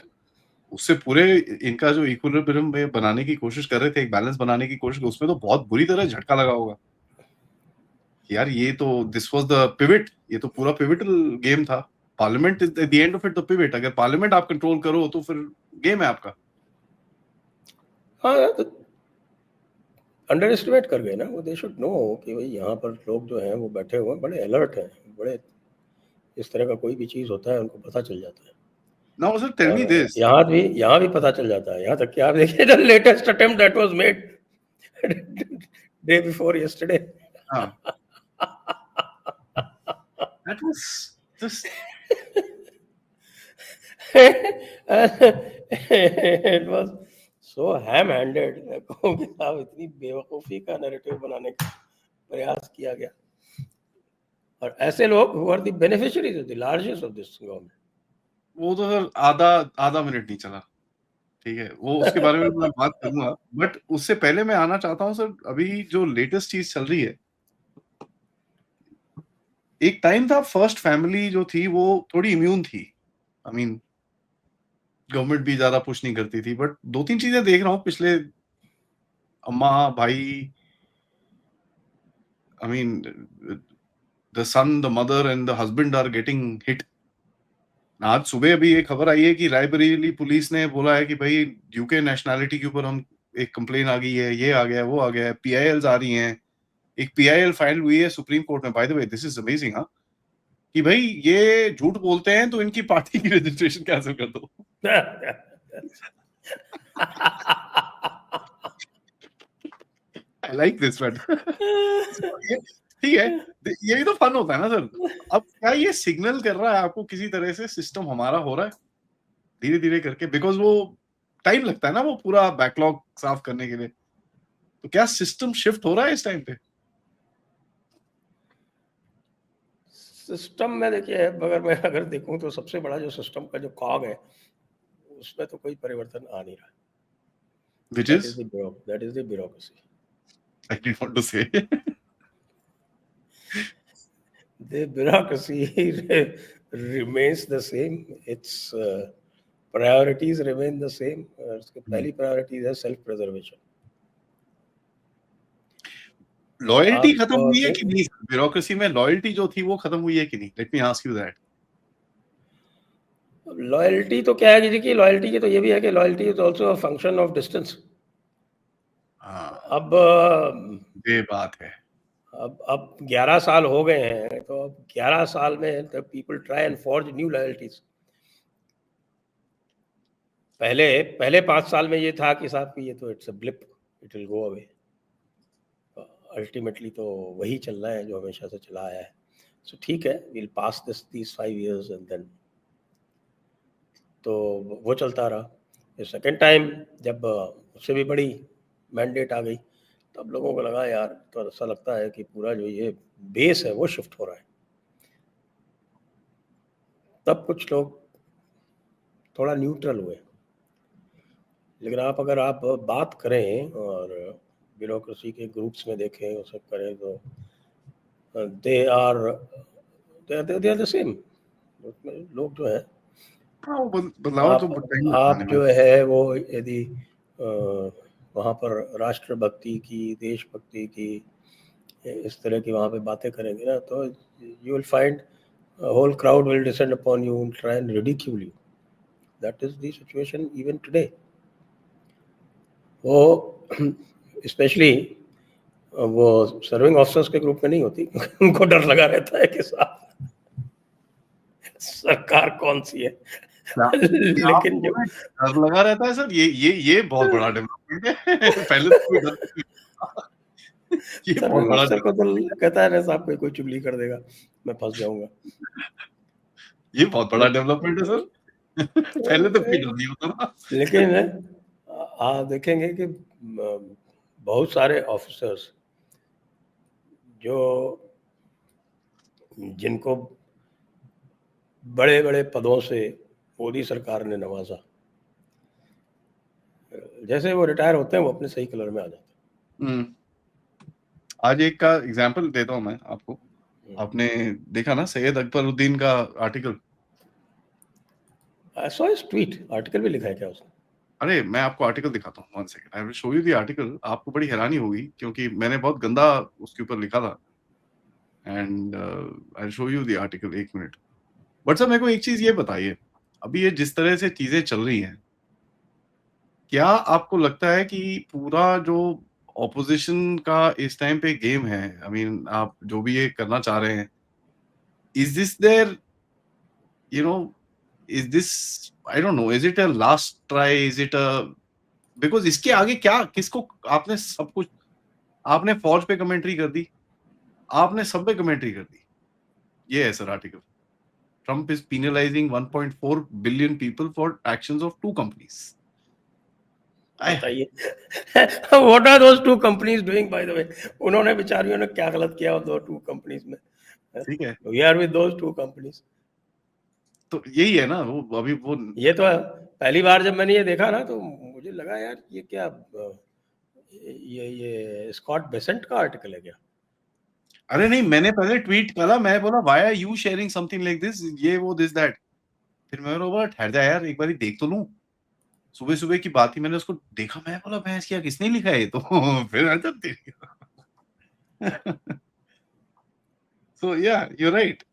उससे पूरे इनका जो इक्विलिब्रियम में बनाने की कोशिश कर रहे थे, एक बैलेंस बनाने की कोशिश, उसमें तो बहुत बुरी तरह झटका लगा होगा यार। ये तो दिस वाज द पिवट, ये तो पूरा पिवटल गेम था। Parliament is at the end of it the pivot. अगर पार्लियामेंट आप कंट्रोल करो तो फिर गेम है आपका। हाँ, तो अंडर एस्टिमेट कर गए ना वो। दे शुड नो कि भाई यहाँ पर लोग जो हैं वो बैठे हुए हैं, बड़े अलर्ट हैं, बड़े इस तरह का कोई भी चीज होता है उनको पता चल जाता है। Now sir tell me this, यहाँ भी पता चल जाता है। यहाँ तक कि आप देखिए the latest attempt that was made day before yesterday, that was just it was so ham-handed कि आप इतनी बेवकूफी का नैरेटिव बनाने का प्रयास किया गया। और ऐसे लोग who are the beneficiaries of the largest of this government, वो तो सर आधा मिनट नहीं चला, ठीक है, वो उसके बारे में मैं बात करूंगा। बट उससे पहले मैं आना चाहता हूँ सर, अभी जो लेटेस्ट चीज चल रही है, एक टाइम था फर्स्ट फैमिली जो थी वो थोड़ी इम्यून थी। आई मीन गवर्नमेंट भी ज्यादा पुश नहीं करती थी। बट दो तीन चीजें देख रहा हूँ पिछले, अम्मा भाई, I mean the son, the mother and the husband are getting hit. आज सुबह अभी एक खबर आई है कि रायबरेली पुलिस ने बोला है कि भाई यूके नेशनैलिटी के ऊपर हम एक कंप्लेन आ गई है, ये आ गया है, वो आ गया है, PILs आ रही हैं। एक PIL फाइल हुई है सुप्रीम कोर्ट में, bye the way this is amazing, हाँ, कि भाई ये झूठ बोलते हैं तो इनकी पार्टी की रजिस्ट्रेशन कैंसिल कर दो। I like this one. ठीक है, ये भी तो फन होता है ना सर। अब क्या ये सिग्नल कर रहा है आपको किसी तरह से सिस्टम हमारा हो रहा है धीरे धीरे करके? बिकॉज वो टाइम लगता है ना वो पूरा बैकलॉग साफ करने के लिए। तो क्या सिस्टम शिफ्ट हो रहा है इस टाइम पे? सिस्टम में देखिए, अगर देखूं तो सबसे बड़ा जो सिस्टम का जो कॉग है उसमें तो कोई परिवर्तन आ नहीं रहा। Which that is? That is the bureaucracy. I didn't want to say. The bureaucracy remains the same. Its priorities remain the same. उसकी पहली priority है self preservation. लॉयल्टी खत्म हुई है कि नहीं? ब्यूरोक्रेसी में लॉयल्टी जो थी वो खत्म हुई है कि नहीं? Let me ask you that. Loyalty तो क्या है कि लॉयल्टी की तो ये भी है कि loyalty is also a function of distance. अब ये बात है। अब 11 साल हो गए हैं, तो अब 11 साल में people try and forge new loyalties. पहले 5 साल में ये था कि साहब ये तो it's a blip, it will go away. Ultimately तो वही चल रहा है जो हमेशा से चला आया है। सो ठीक है, we'll pass these 5 years and then तो वो चलता रहा। सेकेंड टाइम जब उससे भी बड़ी मैंडेट आ गई, तब लोगों को लगा यार, तो ऐसा लगता है कि पूरा जो ये बेस है वो शिफ्ट हो रहा है। तब कुछ लोग थोड़ा न्यूट्रल हुए। लेकिन अगर आप बात करें और ब्यूरोक्रेसी के ग्रुप्स में देखें, वो सब करें, तो दे आर द सेम। लोग जो है, हाँ, वो बदलाव तो आप जो है वो यदि वहाँ पर राष्ट्रभक्ति की, देशभक्ति की, इस तरह की वहाँ पे बातें करेंगे ना, तो you will find whole crowd will descend upon you and try and ridicule you. That is the situation even today. वो स्पेशली वो सर्विंग ऑफिसर्स के ग्रुप में नहीं होती। उनको डर लगा रहता है कि साहब सरकार कौन सी है। लेकिन जो डर लगा रहता है सर, ये बहुत बड़ा डेवलपमेंट है। पहले तो कोई डर नहीं था। ये बहुत बड़ा अफसर को तो कहता है ना साहब, कोई चुगली कर देगा, मैं फंस जाऊंगा। ये बहुत बड़ा डेवलपमेंट है सर। पहले तो कोई डर नहीं होता था। लेकिन आप देखेंगे कि बहुत सारे ऑफिसर्स जो जिनको बड़े बड़े पदों से मोदी सरकार ने नवाजा, जैसे वो रिटायर होते हैं वो अपने सही कलर में आ जाते हैं। आज एक का एग्जांपल देता हूं मैं आपको। आपने देखा ना सैयद अकबरुद्दीन का article? I saw his tweet, article भी लिखा है क्या उसने? अरे मैं आपको आर्टिकल दिखाता हूँ, 1 second, I will show you the article. आपको बड़ी हैरानी होगी क्योंकि मैंने बहुत गंदा उसके ऊपर लिखा था। And I will show you the article, 1 minute. But sir मेरे को एक चीज ये बताइए, अभी ये जिस तरह से चीजें चल रही हैं, क्या आपको लगता है कि पूरा जो ऑपोजिशन का इस टाइम पे गेम है, आई मीन आप जो भी ये करना चाह रहे हैं, is this there, you know, is this, I don't know, is it a last try, is it a, because इसके आगे क्या, किसको, आपने सब कुछ, आपने फौज पे कमेंट्री कर दी, आपने सब पे कमेंट्री कर दी। ये है sir article, Trump is penalizing 1.4 billion people for actions of 2 companies. बताइए what are those 2 companies doing, by the way? उन्होंने बेचारियों ने क्या गलत किया वो 2 कंपनीज में? ठीक है, we are with those 2 companies. तो यही है ना, वो अभी वो, ये तो पहली बार जब मैंने ये देखा ना, तो मुझे लगा यार ये क्या, ये स्कॉट बेसेंट का आर्टिकल है क्या? अरे नहीं, मैंने पहले ट्वीट करा, मैं बोला why are you sharing something like this, ये वो दिस दैट। फिर मैंने बोला ठहर जा यार, एक बार देख तो लूं। सुबह सुबह की बात ही, मैंने उसको देखा, मैं बोला भैंस क्या, किसने लिखा है ये तो। फिर आ जाते। सो या यू राइट।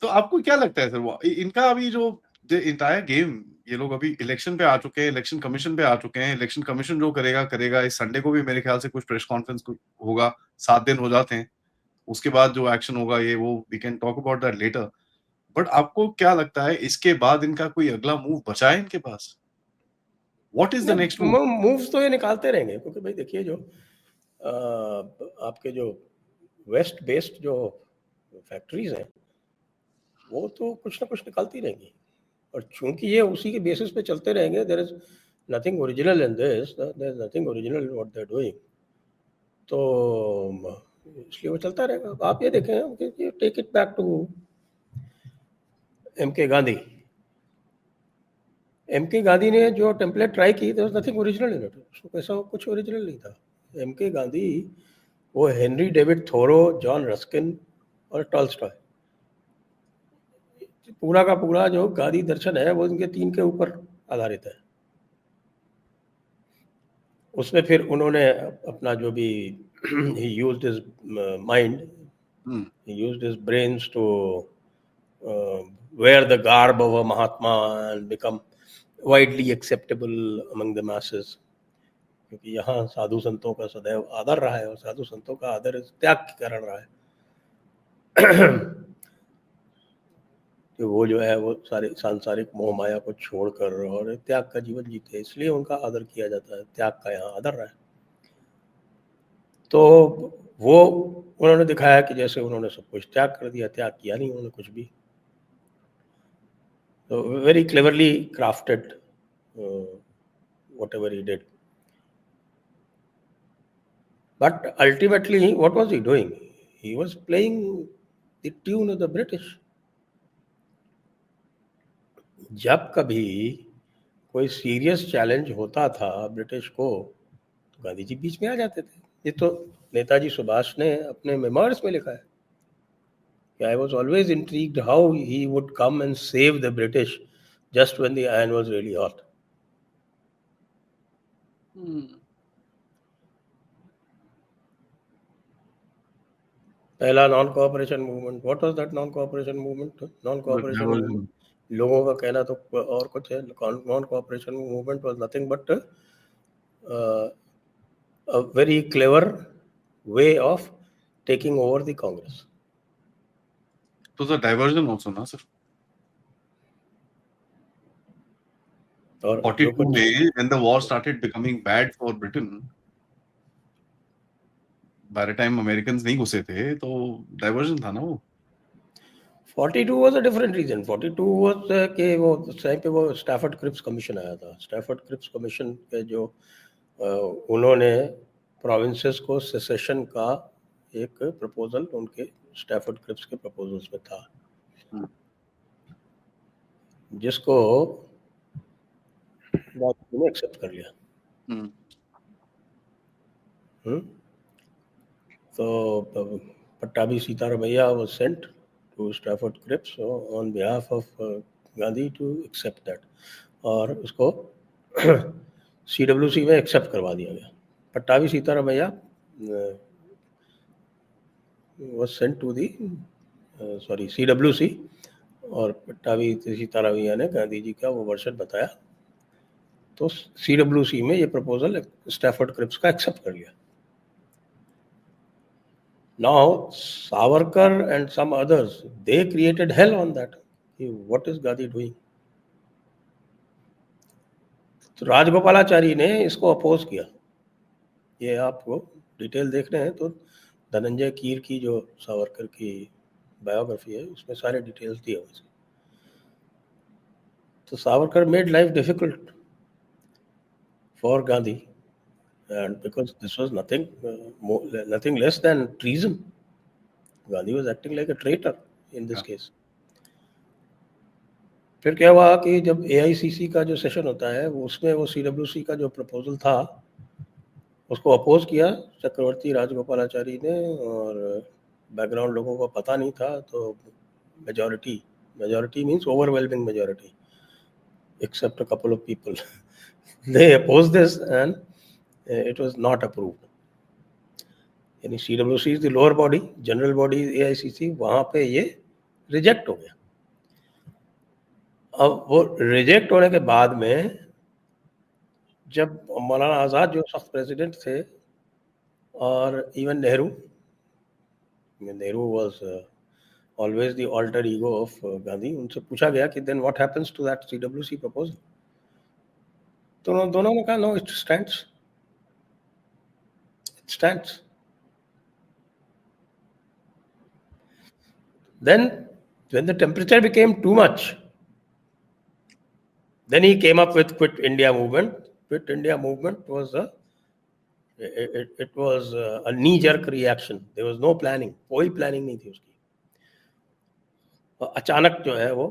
तो आपको क्या लगता है सर, वो इनका अभी जो इंटायर गेम, ये लोग अभी इलेक्शन पे आ चुके हैं, इलेक्शन कमीशन पे आ चुके हैं, इलेक्शन कमीशन जो करेगा करेगा। इस संडे को भी मेरे ख्याल से कुछ प्रेस कॉन्फ्रेंस होगा, 7 दिन हो जाते हैं, उसके बाद जो एक्शन होगा ये वो we can talk about that later. But आपको क्या लगता है इसके बाद इनका कोई अगला मूव बचा है इनके पास? What is the next move? Moves तो ये निकालते रहेंगे, क्योंकि भाई देखिए जो आपके जो वेस्ट बेस्ड जो फैक्ट्रीज हैं वो तो कुछ ना कुछ निकालती रहेंगी, और चूंकि ये उसी के बेसिस पे चलते रहेंगे, there is nothing original in this, there is nothing original in what they are doing, तो इसलिए वो चलता रहेगा। आप ये देखें, take it back to M K Gandhi. M K Gandhi ने जो टेम्पलेट ट्राई की, there was nothing original in it, उसको ऐसा कुछ ओरिजिनल नहीं था। एम के गांधी वो Henry David Thoreau, John Ruskin और टॉल्स्टॉय, पूरा का पूरा जो गांधी दर्शन है वो इनके 3 के ऊपर आधारित है। उसमें फिर उन्होंने अपना जो भी he used his mind, he used his brains to wear the garb of a Mahatma and become widely acceptable among the masses, क्योंकि यहाँ साधु संतों का सदैव आदर रहा है, और साधु संतों का आदर त्याग के कारण रहा है। तो वो जो है वो सारे सांसारिक मोह माया को छोड़कर और त्याग का जीवन जीते हैं, इसलिए उनका आदर किया जाता है, त्याग का यहाँ आदर रहा है। तो वो उन्होंने दिखाया कि जैसे उन्होंने सब कुछ त्याग कर दिया, त्याग किया नहीं उन्होंने कुछ भी. So very cleverly crafted whatever he did. But ultimately, what was he doing? He was playing the tune of the British. जब कभी कोई सीरियस चैलेंज होता था ब्रिटिश को, तो गांधी जी बीच में आ जाते थे. ये तो नेताजी सुभाष ने अपने मेमोइर्स में लिखा है. I was always intrigued how he would come and save the British just when the iron was really hot. पहला non cooperation movement. What was that non cooperation movement? Non cooperation movement, लोगों का कहना तो और कुछ है. Non cooperation movement was nothing but a very clever way of taking over the Congress. It was a diversion also, na sir? और 42 में when the war started becoming bad for Britain, by the time Americans नहीं घुसे थे, तो diversion था ना वो. 42 was a different reason. 42 was कि वो उस टाइम पे वो स्टैफर्ड क्रिप्स कमीशन आया था. स्टैफर्ड क्रिप्स कमीशन के जो उन्होंने प्रोविंसेस को सेसेशन का एक प्रपोजल उनके स्टैफर्ड क्रिप्स के प्रपोजल्स में था, जिसको ने एक्सेप्ट कर लिया. तो Pattabhi Sitaramayya was sent to Stafford Cripps on behalf of Gandhi to accept that, और उसको CWC में एक्सेप्ट करवा दिया गया. Pattabhi Sitaramayya was sent to the CWC, और पट्टाभी सीतारमैया ने गांधी जी का वो वर्षन बताया, तो CWC में ये प्रपोजल स्टैफर्ड क्रिप्स का एक्सेप्ट कर लिया. Now Savarkar and some others, they created hell on that. What is Gandhi doing? तो राजगोपालाचारी ने इसको अपोज किया. ये आपको डिटेल देखने हैं तो धनंजय कीर की जो सावरकर की बायोग्राफी है उसमें सारे डिटेल्स दिए हुए. तो Savarkar made life difficult for Gandhi, and because this was nothing less than treason. Gandhi was acting like a traitor in this case. फिर क्या हुआ कि जब AICC का जो सेशन होता है उसमें वो CWC का जो प्रपोजल था उसको अपोज किया चक्रवर्ती राजगोपालाचारी ने, और बैकग्राउंड लोगों को पता नहीं था, तो majority means overwhelming majority except a couple of people they opposed this and it was not approved. यानी CWC is the lower body, general body is AICC, वहाँ पे ये रिजेक्ट हो गया. अब वो रिजेक्ट होने के बाद में जब मौलाना आज़ाद जो सख्त प्रेसिडेंट थे और even Nehru was always the alter ego of Gandhi, उनसे पूछा गया कि then what happens to that CWC proposal, तो दोनों ने कहा no, it stands. Then when the temperature became too much, then he came up with Quit India movement. Quit India movement was a knee-jerk reaction. There was no planning. कोई planning नहीं थी उसकी. अचानक जो है वो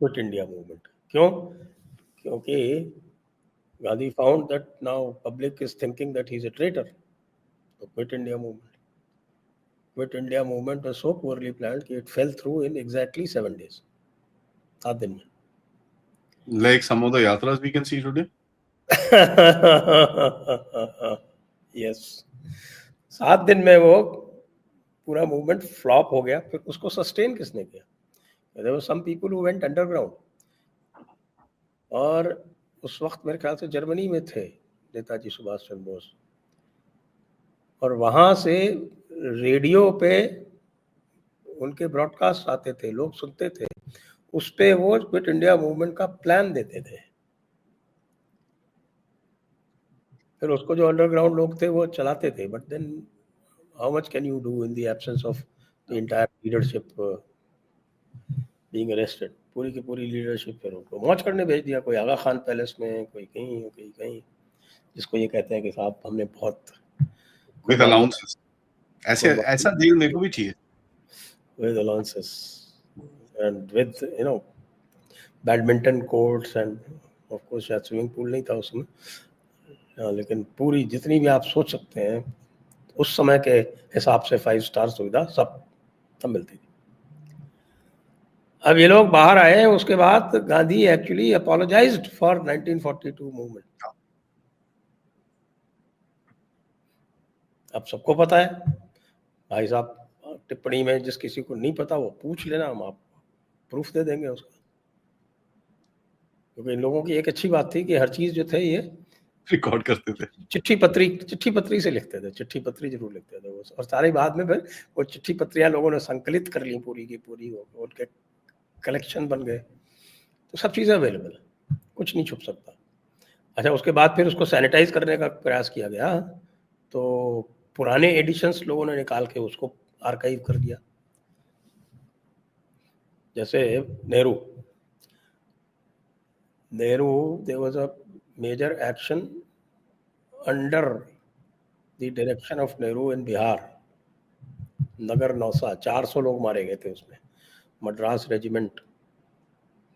Quit India movement. क्यों? क्योंकि Gandhi found that now public is thinking that he's a traitor. So Quit India movement. Quit India movement was so poorly planned that it fell through in exactly 7 days. 7 दिन में. Like some of the yatras we can see today. Yes. 7 दिन में वो पूरा movement flop हो गया. फिर उसको सस्टेन किसने किया? There were some people who went underground. और उस वक्त मेरे ख्याल से जर्मनी में थे नेताजी सुभाष चंद्र बोस, और वहाँ से रेडियो पे उनके ब्रॉडकास्ट आते थे, लोग सुनते थे, उस पे वो क्विट इंडिया मूवमेंट का प्लान देते थे. फिर उसको जो अंडरग्राउंड लोग थे वो चलाते थे. But then how much can you do in the absence of the entire leadership being arrested? पूरी की पूरी लीडरशिप फिर उनको मौज करने भेज दिया, कोई आगा खान पैलेस में, कोई कहीं, जिसको ये कहते हैं कि साहब हमने बहुत विद अलाउंसेस, ऐसा डील मेरे को भी चाहिए, with allowances and with badminton courts end of course शायद स्विमिंग पूल नहीं था उसमें, लेकिन पूरी जितनी भी आप सोच सकते हैं उस समय के हिसाब से 5 स्टार सुविधा सब मिलती थी। अब ये लोग बाहर आए, उसके बाद Gandhi actually apologised for 1942 movement. अब सबको पता है भाई साहब, टिप्पणी में जिस किसी को नहीं पता वो पूछ लेना, हम आपको प्रूफ दे देंगे उसका। क्योंकि इन लोगों की एक अच्छी बात थी कि हर चीज जो थे ये रिकॉर्ड करते थे, चिट्ठी पत्री से लिखते थे, चिट्ठी पत्री जरूर लिखते थे वो, और सारे बाद में फिर वो चिट्ठी पत्रियां लोगों ने संकलित कर ली पूरी की पूरी, उनके कलेक्शन बन गए, तो सब चीजें अवेलेबल है, कुछ नहीं छुप सकता। अच्छा, उसके बाद फिर उसको सैनिटाइज करने का प्रयास किया गया, तो पुराने एडिशंस लोगों ने निकाल के उसको आर्काइव कर दिया। जैसे Nehru, there was a major action under the direction of Nehru in Bihar, नगर नौसा, 400 लोग मारे गए थे उसमें। मद्रास रेजिमेंट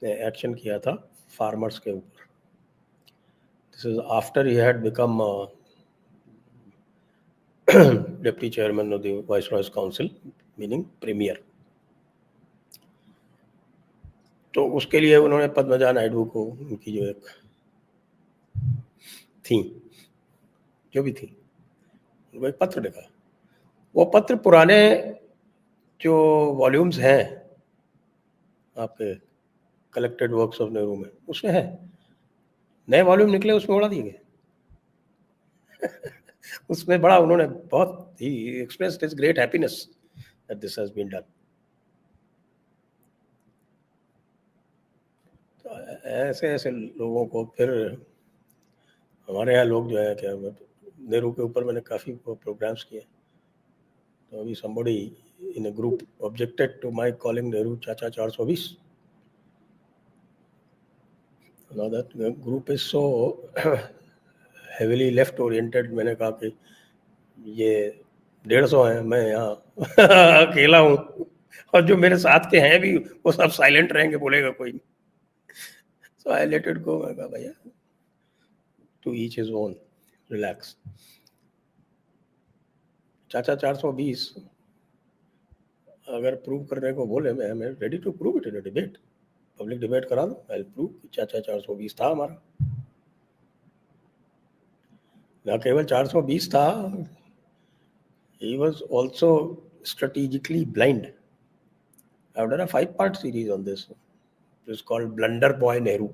ने एक्शन किया था फार्मर्स के ऊपर। This is after he had become deputy chairman of the viceroy's council, meaning premier. तो उसके लिए उन्होंने पद्मजा नायडू को, उनकी जो एक थी, जो भी थी, उनको एक पत्र लिखा। वो पत्र पुराने जो वॉल्यूम्स हैं आपके कलेक्टेड वर्क्स ऑफ नेहरू में, उसमें है। नए वॉल्यूम निकले, उसमें उड़ा दिए गए। उसमें बड़ा उन्होंने बहुत ही expressed his great happiness that this has been done. ऐसे लोगों को फिर हमारे यहाँ लोग जो है, क्या नेहरू के ऊपर मैंने काफ़ी प्रोग्राम्स किए, तो अभी somebody in a group objected to my calling Nehru Chacha 420. Now that group is so heavily left oriented, मैंने कहा कि ये 150 हैं, मैं यहाँ अकेला हूँ, और जो मेरे साथ के हैं भी वो सब साइलेंट रहेंगे, बोलेगा कोई नहीं। So I let it go. मैं कहा भैया, to each his own, relax. चाचा 420 अगर प्रूव करने को बोले, मैं ready to prove it in a debate, public debate करा दो, आई विल प्रूव चाचा 420 था हमारा। ना केवल 420 था, he was also strategically blind. I have done a 5-part series on this. It's called Blunder Boy Nehru.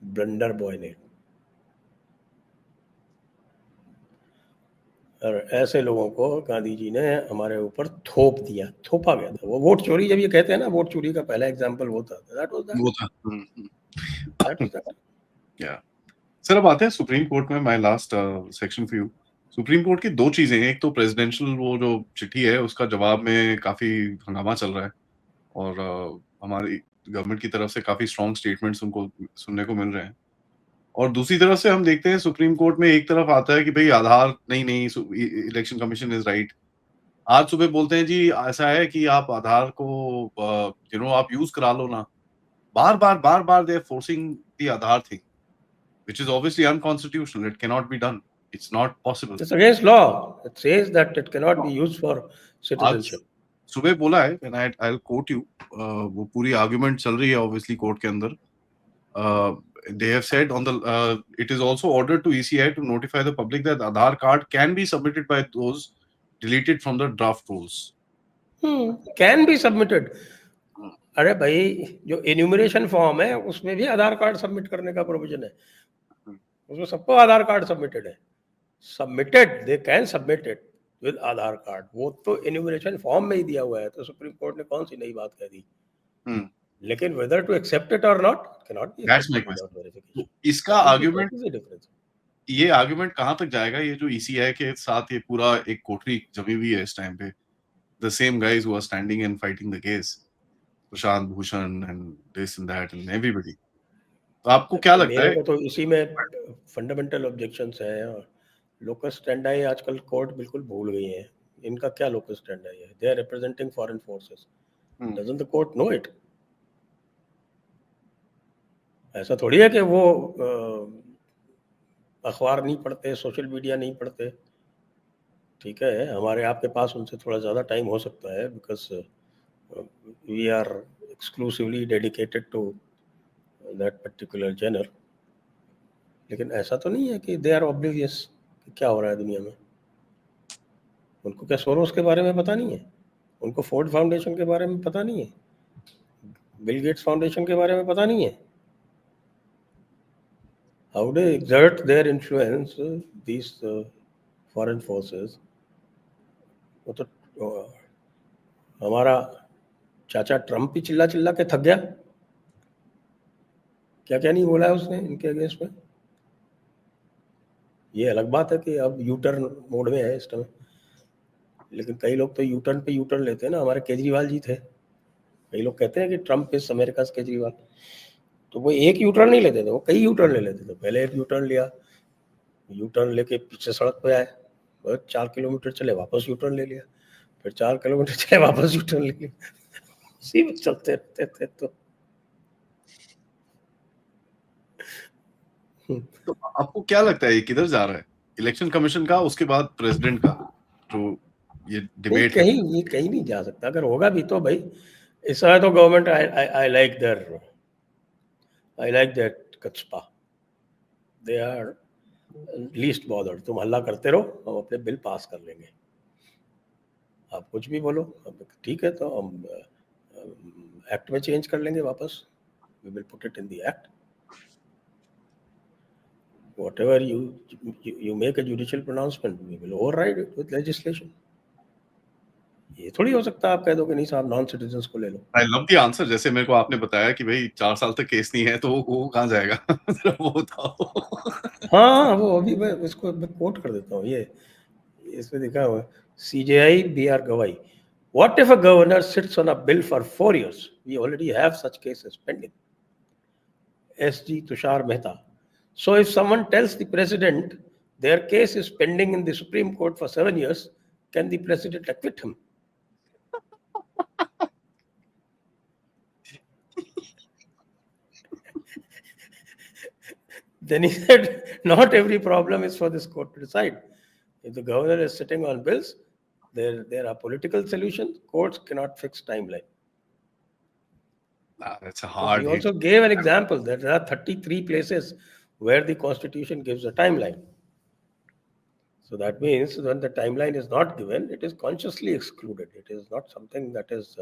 Blunder Boy Nehru. और ऐसे लोगों को गांधी जी ने हमारे ऊपर थोपा गया था। वो वोट चोरी, जब ये कहते हैं ना, वोट चोरी का पहला एग्जांपल वो था। That was that. Yeah. Sir, अब आते हैं सुप्रीम कोर्ट में। My last section for you. Supreme court की 2 चीजें हैं। एक तो प्रेसिडेंशियल वो जो चिट्ठी है, उसका जवाब में काफी हंगामा चल रहा है, और हमारी गवर्नमेंट की तरफ से काफी स्ट्रॉन्ग स्टेटमेंट्स उनको सुनने को मिल रहे हैं। और दूसरी तरफ से हम देखते हैं सुप्रीम कोर्ट में एक तरफ आता है कि भाई आधार नहीं, इलेक्शन कमीशन इज राइट। आज सुबह बोलते हैं जी ऐसा है कि आप आधार को आप यूज करा लो ना। बार बार they are forcing the Aadhaar thing, which is obviously unconstitutional. It cannot be done. It's not possible. It's against law. It says that it cannot be used for citizenship. सुबह बोला है, and I'll quote you. वो पूरी argument चल रही है obviously court के अंदर. They have said on the it is also ordered to ECI to notify the public that Aadhaar card can be submitted by those deleted from the draft rules. Can be submitted. अरे भाई, जो enumeration form है उसमें भी आधार card submit करने का provision है। उसमें सबको आधार कार्ड सबमिटेड है। Submitted, they can submit it with Aadhaar card. वो तो एन्यूमरेशन फॉर्म में ही दिया हुआ है। तो सुप्रीम कोर्ट ने कौन सी नई बात कह दी? लेकिन वेदर टू एक्सेप्ट इट और not can not be. That's my question. इसका आर्गुमेंट ये आर्गुमेंट कहाँ तक जाएगा? ये जो ECI के साथ ये पूरा एक कोठरी जमी हुई है इस टाइम पे, the same guys who are standing and fighting the case, Prashant Bhushan and this and that and everybody. तो आपको क्या लगता मेरे है? को तो इसी में फंडामेंटल ऑब्जेक्शंस है। लोकस स्टैंडाई आजकल कोर्ट बिल्कुल भूल गई है। इनका क्या लोकस स्टैंडाई है? They are representing foreign forces. Doesn't the court know it? ऐसा थोड़ी है कि वो अखबार नहीं पढ़ते, सोशल मीडिया नहीं पढ़ते। ठीक है, हमारे आपके पास उनसे थोड़ा ज़्यादा टाइम हो सकता है, because we are exclusively dedicated to that particular genre. लेकिन ऐसा तो नहीं है कि दे आर ऑब्लिवियस कि क्या हो रहा है दुनिया में। उनको क्या सोरोस के बारे में पता नहीं है? उनको फोर्ड फाउंडेशन के बारे में पता नहीं है? बिल गेट्स फाउंडेशन के बारे में पता नहीं है? How do exert their influence these foreign forces? वो तो हमारा चाचा ट्रम्प ही चिल्ला चिल्ला के थक गया। क्या क्या नहीं बोला है उसने इनके अगेंस्ट में। ये अलग बात है कि अब यू टर्न मोड में है इस टाइम, लेकिन कई लोग तो यू टर्न पे यू टर्न लेते हैं ना। हमारे केजरीवाल जी थे, कई लोग कहते हैं कि ट्रम्प इज अमेरिका केजरीवाल, तो वो एक यू टर्न नहीं लेते थे, वो कई यू टर्न ले लेते थे। पहले एक यू टर्न लिया, यू टर्न लेके पीछे सड़क पे आए, बस 4 किलोमीटर चले वापस यू टर्न ले लिया, फिर 4 किलोमीटर चले वापस यू टर्न ले लिया। उसी में चलते रहते थे। तो आपको क्या लगता है ये किधर जा रहा है? इलेक्शन कमीशन का, उसके बाद प्रेसिडेंट का जो ये नहीं, डिबेट है? ये कहीं नहीं जा सकता। अगर होगा भी तो भाई इस समय तो गवर्नमेंट आई लाइक दैट कचपा, दे आर लीस्ट बॉदर्ड। तुम हल्ला करते रहो, हम अपने बिल पास कर लेंगे। आप कुछ भी बोलो, ठीक है, तो हम एक्ट में चेंज कर लेंगे वापस। We will put it in the act. Whatever you make a judicial pronouncement, we will override it with legislation. ये थोड़ी हो सकता है आप कह दो कि नहीं साहब नॉन सिटीजन्स को ले लो। I love the answer. जैसे मेरे को आपने बताया कि भाई 4 साल तक केस नहीं है तो वो कहाँ जाएगा? वो बताओ। हाँ, वो अभी मैं इसको कोट कर देता हूँ। ये इसमें लिखा हुआ है, CJI BR Gawai. What if a governor sits on a bill for 4 years? We already have such cases pending. SG Tushar Mehta. So if someone tells the president their case is pending in the Supreme Court for 7 years, can the president acquit him? Then he said, not every problem is for this court to decide. If the governor is sitting on bills, there are political solutions. Courts cannot fix timeline. That's a hard He hit. also gave an example that there are 33 places where the constitution gives a timeline. So that means when the timeline is not given, it is consciously excluded. It is not something that is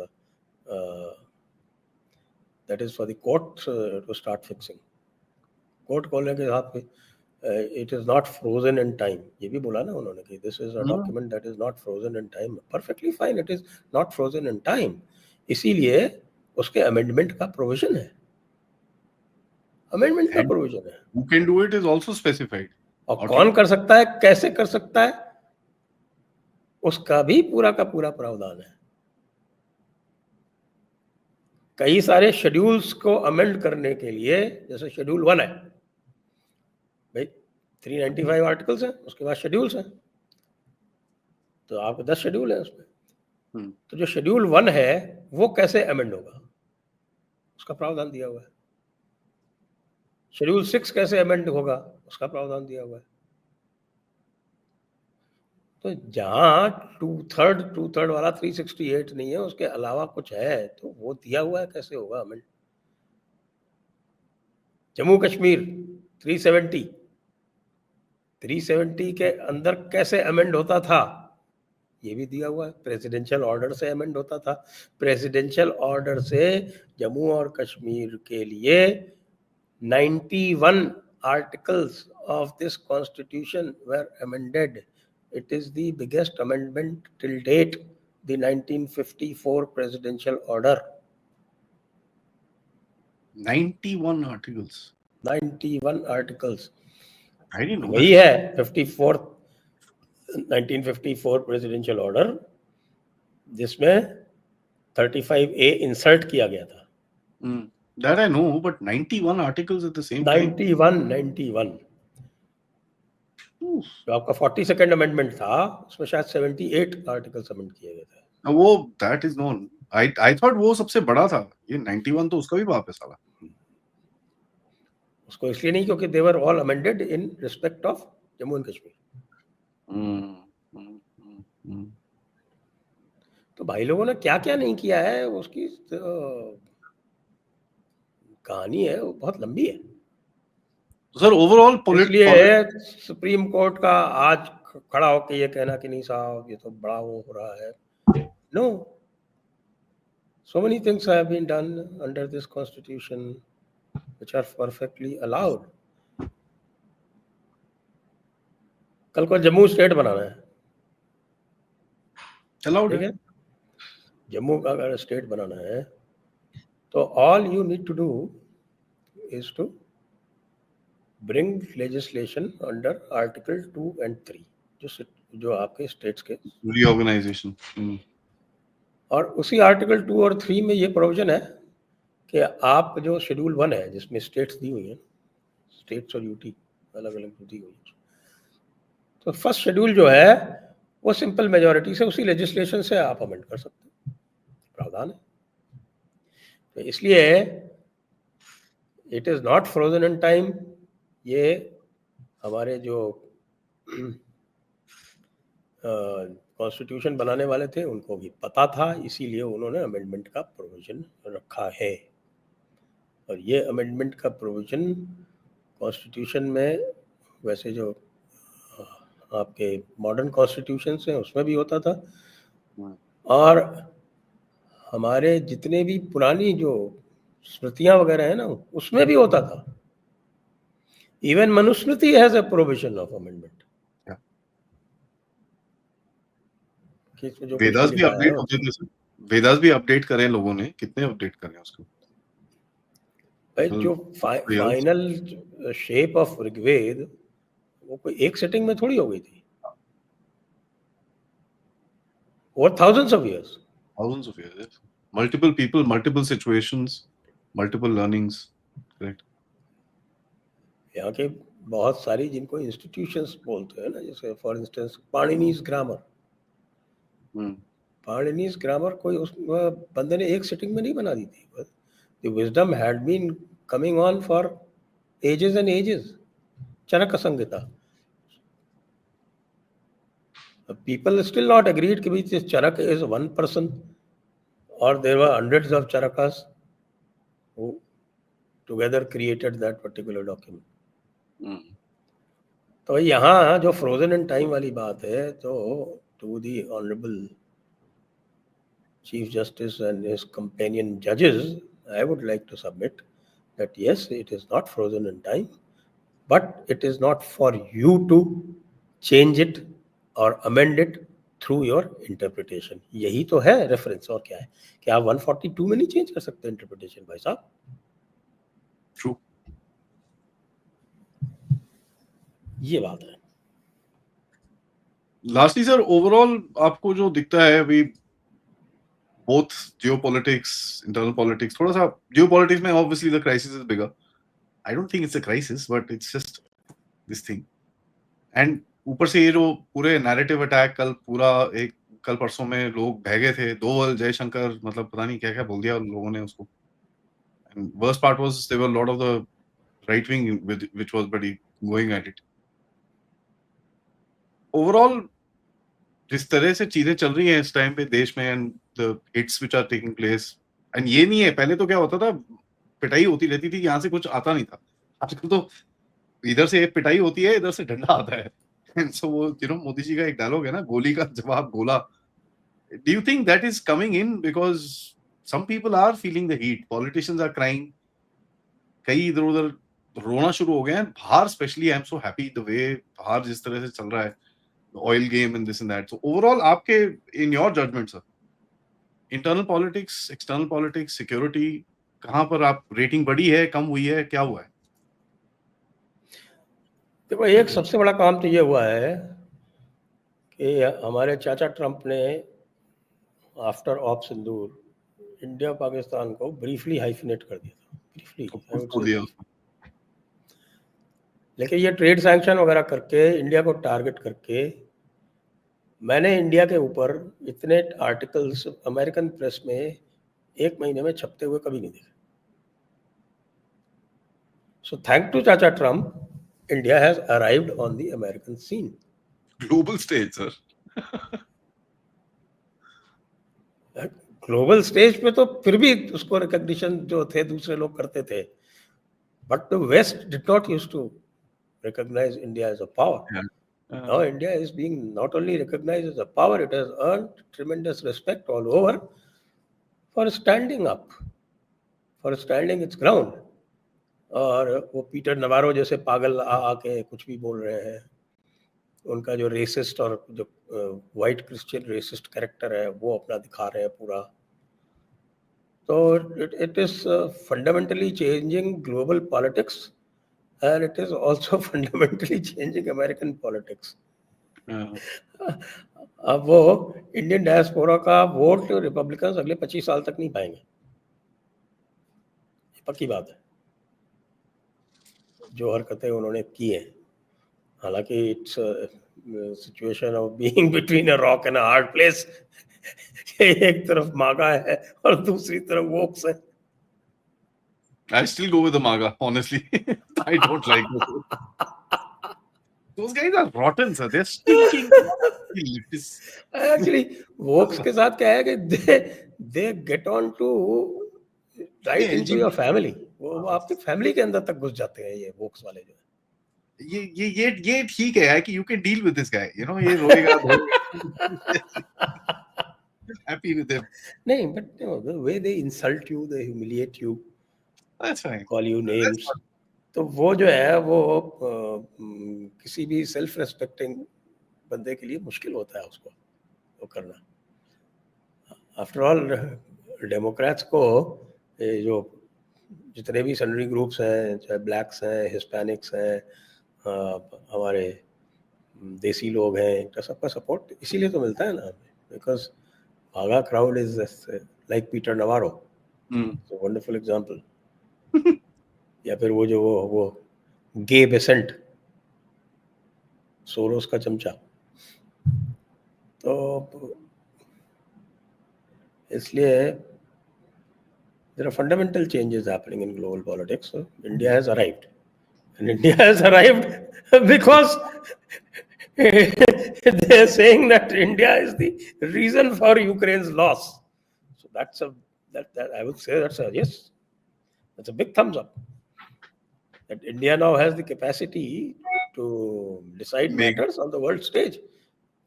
for the court to start fixing. Court खोलने के साथ it is not frozen in time, ये भी बोला ना उन्होंने कि this is a document that is not frozen in time. Perfectly fine, it is not frozen in time, इसीलिए उसके अमेंडमेंट का प्रोविजन है। अमेंडमेंट का प्रोविजन है। Who can do it is also specified. और कौन कर सकता है, कैसे कर सकता है, उसका भी पूरा का पूरा प्रावधान है। कई सारे शेड्यूल्स को अमेंड करने के लिए, जैसे शेड्यूल 1 है भाई, 395 आर्टिकल्स हैं, उसके बाद शेड्यूल्स हैं, तो आपको 10 शेड्यूल है उसमें। तो जो शेड्यूल 1 है वो कैसे अमेंड होगा, उसका प्रावधान दिया हुआ है। शेड्यूल 6 कैसे अमेंड होगा, उसका प्रावधान दिया हुआ है। तो जहां टू थर्ड वाला 368 नहीं है, उसके अलावा कुछ है तो वो दिया हुआ है, कैसे होगा अमेंड। जम्मू कश्मीर 370 के अंदर कैसे अमेंड होता था, ये भी दिया हुआ है। प्रेसिडेंशियल ऑर्डर से अमेंड होता था। प्रेसिडेंशियल ऑर्डर से जम्मू और कश्मीर के लिए 91 articles of this constitution were amended. It is the biggest amendment till date, the 1954 presidential order. 91 articles. 91 articles. I didn't know वही है 1954 प्रेसिडेंशियल ऑर्डर, जिसमें 35A इंसर्ट किया गया था. That I know, but 91 articles at the same time. 91. जो आपका 42nd amendment था, उसमें शायद 78 आर्टिकल अमेंड किए गए थे. वो that is known. I thought वो सबसे बड़ा था. ये 91 तो उसका भी बाप है साला. उसको इसलिए नहीं क्योंकि they were all amended in respect of Jammu and Kashmir. तो भाई लोगों ने क्या क्या नहीं किया है, उसकी कहानी है, वो बहुत लंबी है. सर ओवरऑल इसलिए सुप्रीम कोर्ट का आज खड़ा होकर ये कहना कि नहीं साहब ये तो बड़ा वो हो रहा है, no, so many things have been done under this constitution which are perfectly allowed. कल को जम्मू स्टेट बनाना है, ठीक है, जम्मू का अगर स्टेट बनाना है तो all you need to do is to bring legislation under Article 2 and 3 जो आपके स्टेट्स के reorganization. और उसी आर्टिकल 2 और 3 में ये प्रोविजन है कि आप जो शेड्यूल 1 है जिसमें स्टेट्स दी हुई हैं, स्टेट्स और यूटी अलग अलग दी हुई है, तो फर्स्ट शेड्यूल जो है वो सिंपल मेजॉरिटी से उसी लेजिस्लेशन से आप अमेंड कर सकते हैं, प्रावधान है. तो इसलिए it is not frozen in time. ये हमारे जो कॉन्स्टिट्यूशन बनाने वाले थे उनको भी पता था, इसीलिए उन्होंने अमेंडमेंट का प्रोविजन रखा है. और ये अमेंडमेंट का प्रोविजन कॉन्स्टिट्यूशन में वैसे जो आपके मॉडर्न कॉन्स्टिट्यूशन हैं उसमें भी होता था, और हमारे जितने भी पुरानी जो स्मृतियां वगैरह है ना उसमें भी होता था. Even Manusmriti has a provision of amendment. Vedas भी अपडेट होते थे सर, वेदास भी अपडेट करें लोगों ने, कितने अपडेट करें उसको भाई. जो फाइनल शेप ऑफ ऋग्वेद वो कोई एक सेटिंग में थोड़ी हो गई थी, over thousands of years, yes. Multiple people, multiple situations, multiple learnings, correct. यहाँ के बहुत सारी जिनको इंस्टीट्यूशंस बोलते हैं ना, जैसे फॉर इंस्टेंस पाणिनीज ग्रामर. पाणिनीज ग्रामर कोई उस बंदे ने एक सिटिंग में नहीं बना दी थी. The wisdom had been coming on for ages and ages. Charaka Samhita, people still not agreed कि this Charaka is one person or there were hundreds of Charakas who together created that particular document. तो यहाँ जो frozen in time वाली बात है, तो to the honorable Chief Justice and his companion judges, I would like to submit that yes, it is not frozen in time, but it is not for you to change it और amend it through your interpretation. यही तो है reference, और क्या है कि आप 142 में नहीं चेंज कर सकते इंटरप्रिटेशन भाई साहब. ट्रू, ये बात है. लास्टली सर ओवरऑल आपको जो दिखता है अभी बोथ जियोपॉलिटिक्स, इंटरनल पॉलिटिक्स, थोड़ा सा जियोपॉलिटिक्स में obviously the crisis is bigger. I don't think it's a crisis but it's just this thing. And ऊपर से ये जो पूरे नैरेटिव अटैक कल परसों में लोग भगे थे, दोवल जयशंकर, मतलब पता नहीं क्या क्या बोल दिया लोगों ने उसको. And worst part was there were lot of the right wing which was बड़ी गोइंग एट इट. ओवरऑल जिस तरह से चीजें चल रही हैं इस टाइम पे देश में, and the hits which are taking place, and ये नहीं है पहले तो क्या होता था, पिटाई होती रहती थी, यहाँ से कुछ आता नहीं था. आजकल तो इधर से पिटाई होती है, इधर से डंडा आता है. So वो मोदी जी का एक डायलॉग है ना, गोली का जवाब गोला. Do you think that is coming in because some people are feeling the heat, politicians are crying, कई इधर उधर रोना शुरू हो गए हैं बाहर. Specially I am so happy the way बाहर जिस तरह से चल रहा है oil game and this and that. So overall आपके in your judgement sir, internal politics, external politics, security, कहाँ पर आप रेटिंग बढ़ी है, कम हुई है, क्या हुआ है? देखो एक सबसे बड़ा काम तो ये हुआ है कि हमारे चाचा ट्रम्प ने आफ्टर ऑप सिंदूर इंडिया पाकिस्तान को ब्रीफली हाइफिनेट कर दिया था, ब्रीफली आई वुड से। लेकिन ये ट्रेड सैंक्शन वगैरह करके इंडिया को टारगेट करके मैंने इंडिया के ऊपर इतने आर्टिकल्स अमेरिकन प्रेस में एक महीने में छपते हुए कभी नहीं देखे। सो थैंक टू चाचा Trump, India has arrived on the American scene, global stage sir. Global stage पे तो फिर भी उसको रिकॉग्निशन जो थे दूसरे लोग करते थे, but the west did not use to recognize India as a power. Now India is being not only recognized as a power, it has earned tremendous respect all over for standing up, for standing its ground. और वो Peter Navarro जैसे पागल आके कुछ भी बोल रहे हैं, उनका जो रेसिस्ट और जो वाइट क्रिश्चियन रेसिस्ट कैरेक्टर है वो अपना दिखा रहे हैं पूरा। तो it is fundamentally changing global politics. And it is also fundamentally changing American politics. अब वो इंडियन डायस्पोरा का वोट रिपब्लिकन्स अगले 25 साल तक नहीं पाएंगे, पक्की बात है, जो हरकतें उन्होंने की हैं। हालांकि it's situation of being between a rock and a hard place. एक तरफ मागा है और दूसरी तरफ वोक्स है। I still go with the MAGA, honestly. I don't like those. Those guys are rotten, sir. They're stinking. Actually, Woakes के साथ क्या है कि they get on to right into your family. वो आपकी फैमिली के अंदर तक घुस जाते हैं ये वोक्स वाले जो है। ये ठीक है कि you can deal with this guy. You know, ये रोएगा happy with him. नहीं, but you know, the way they insult you, they humiliate you. That's fine. Call you names. तो वो जो है वो किसी भी सेल्फ रेस्पेक्टिंग बंदे के लिए मुश्किल होता है उसको वो करना। आफ्टर ऑल डेमोक्रेट्स को जो जितने भी सनरी ग्रुप्स हैं, चाहे ब्लैक्स हैं, हिस्पैनिक्स हैं, हमारे देसी लोग हैं, इनका सबका सपोर्ट इसीलिए तो मिलता है ना, बिकॉज भागा crowd is like Peter Navarro, wonderful example. या फिर वो जो वो गे बेसेंट, सोरोस का चमचा। तो इसलिए there are fundamental changes happening in global politics. So India has arrived, and India has arrived because they are saying that India is the reason for Ukraine's loss. So that I would say that's a yes, that's a big thumbs up. That India now has the capacity to decide matters on the world stage.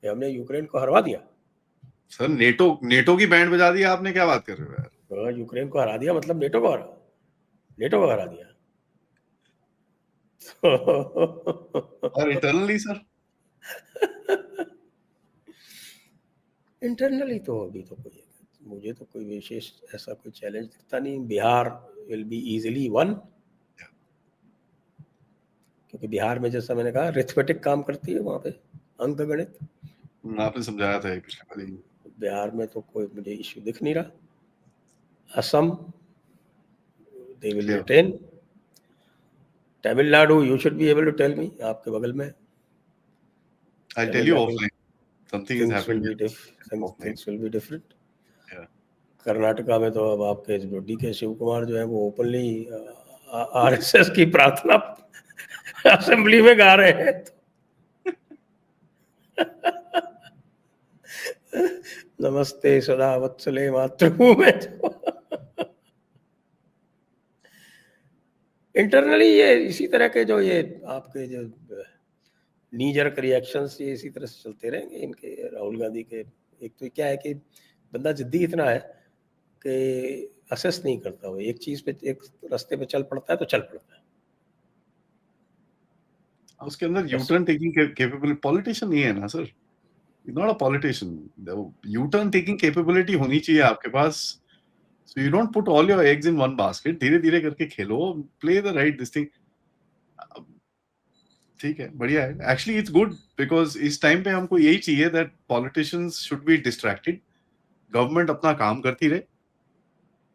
हमने Ukraine को हरवा दिया। Sir NATO की band बजा दी आपने, क्या बात कर रहे हो यार? यूक्रेन को हरा दिया मतलब नेटो को हरा दिया। और इंटरनली सर? इंटरनली तो अभी तो मुझे तो कोई विशेष ऐसा कोई चैलेंज दिखता नहीं। Bihar will be easily one, क्योंकि बिहार में जैसा मैंने कहा अरिथमेटिक काम करती है वहाँ पे, अंक गणित। आपने समझाया था पिछले बार। बिहार में तो कोई मुझे इश्यू दिख नहीं रहा। Assam they will retain. Tamil Nadu, you should be able to tell me, आपके बगल में। I'll tell you offline. Something is happening. Things will be different. Karnataka में तो अब आपके जो DK शिव कुमार जो है वो ओपनली RSS की प्रार्थना असेंबली में गा रहे हैं। नमस्ते सदा वत्सले मातृभूमि। इंटरनली ये इसी तरह के जो ये आपके जो नीजर्क रिएक्शंस ये इसी तरह से चलते रहेंगे इनके, राहुल गांधी के। एक तो क्या है कि बंदा जिद्दी इतना है कि असेस नहीं करता, वो एक चीज पे एक रास्ते पे चल पड़ता है तो चल पड़ता है। उसके अंदर यूटर्न टेकिंग कैपेबल पॉलिटिशियन नहीं है ना sir, not a politician. U turn taking capability होनी चाहिए आपके पास। So you don't put all your eggs in one basket. धीरे धीरे करके खेलो, play the right this thing. ठीक है, बढ़िया है। एक्चुअली इट्स गुड बिकॉज इस टाइम पे हमको यही चाहिए that politicians should be distracted, government अपना काम करती रहे,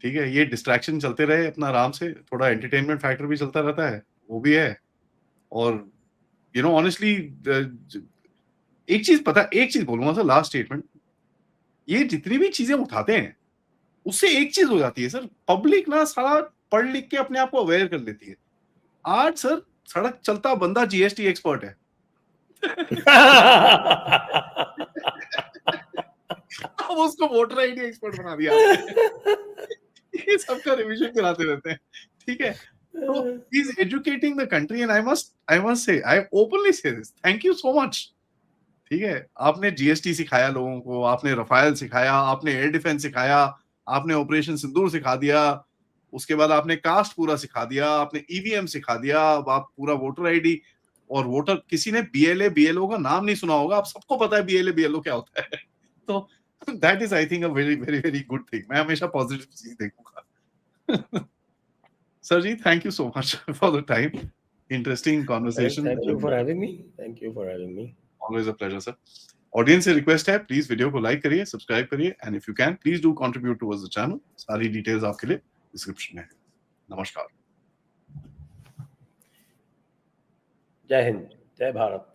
ठीक है, ये डिस्ट्रैक्शन चलते रहे अपना आराम से, थोड़ा एंटरटेनमेंट फैक्टर भी चलता रहता है, वो भी है। और यू नो ऑनेस्टली एक चीज बोलूंगा सर, लास्ट स्टेटमेंट, ये जितनी भी चीजें उठाते हैं उससे एक चीज हो जाती है सर, पब्लिक ना सारा पढ़ लिख के अपने आप को अवेयर कर लेती है। आज सर सड़क चलता बंदा जीएसटी एक्सपर्ट है। अब उसको वोटर आईडी एक्सपर्ट बना दिया ये सबका रिवीजन कराते रहते हैं, ठीक है। तो he is educating the country and I must say, I openly say this, thank you so much, ठीक है। आपने जीएसटी सिखाया लोगों को, आपने रफाल सिखाया, आपने एयर डिफेंस सिखाया, आपने ऑपरेशन सिंदूर सिखा दिया, उसके बाद आपने कास्ट पूरा सिखा दिया, आपने ईवीएम सिखा दिया, अब आप पूरा वोटर आईडी और वोटर, किसी ने बीएलए बीएलओ का नाम नहीं सुना होगा, आप सबको पता है बीएलए बीएलओ क्या होता है। तो that is I think a very very very good thing. मैं हमेशा पॉजिटिव चीज देखूंगा। Sir ji, thank you so much for the time, interesting conversation. Thank you for having me. Thank you for having me. Always a pleasure sir. Audience से request है, please video को like करिए, subscribe करिए, and if you can please do contribute towards the channel. सारी details आपके लिए description में है। नमस्कार। जय हिंद, जय भारत।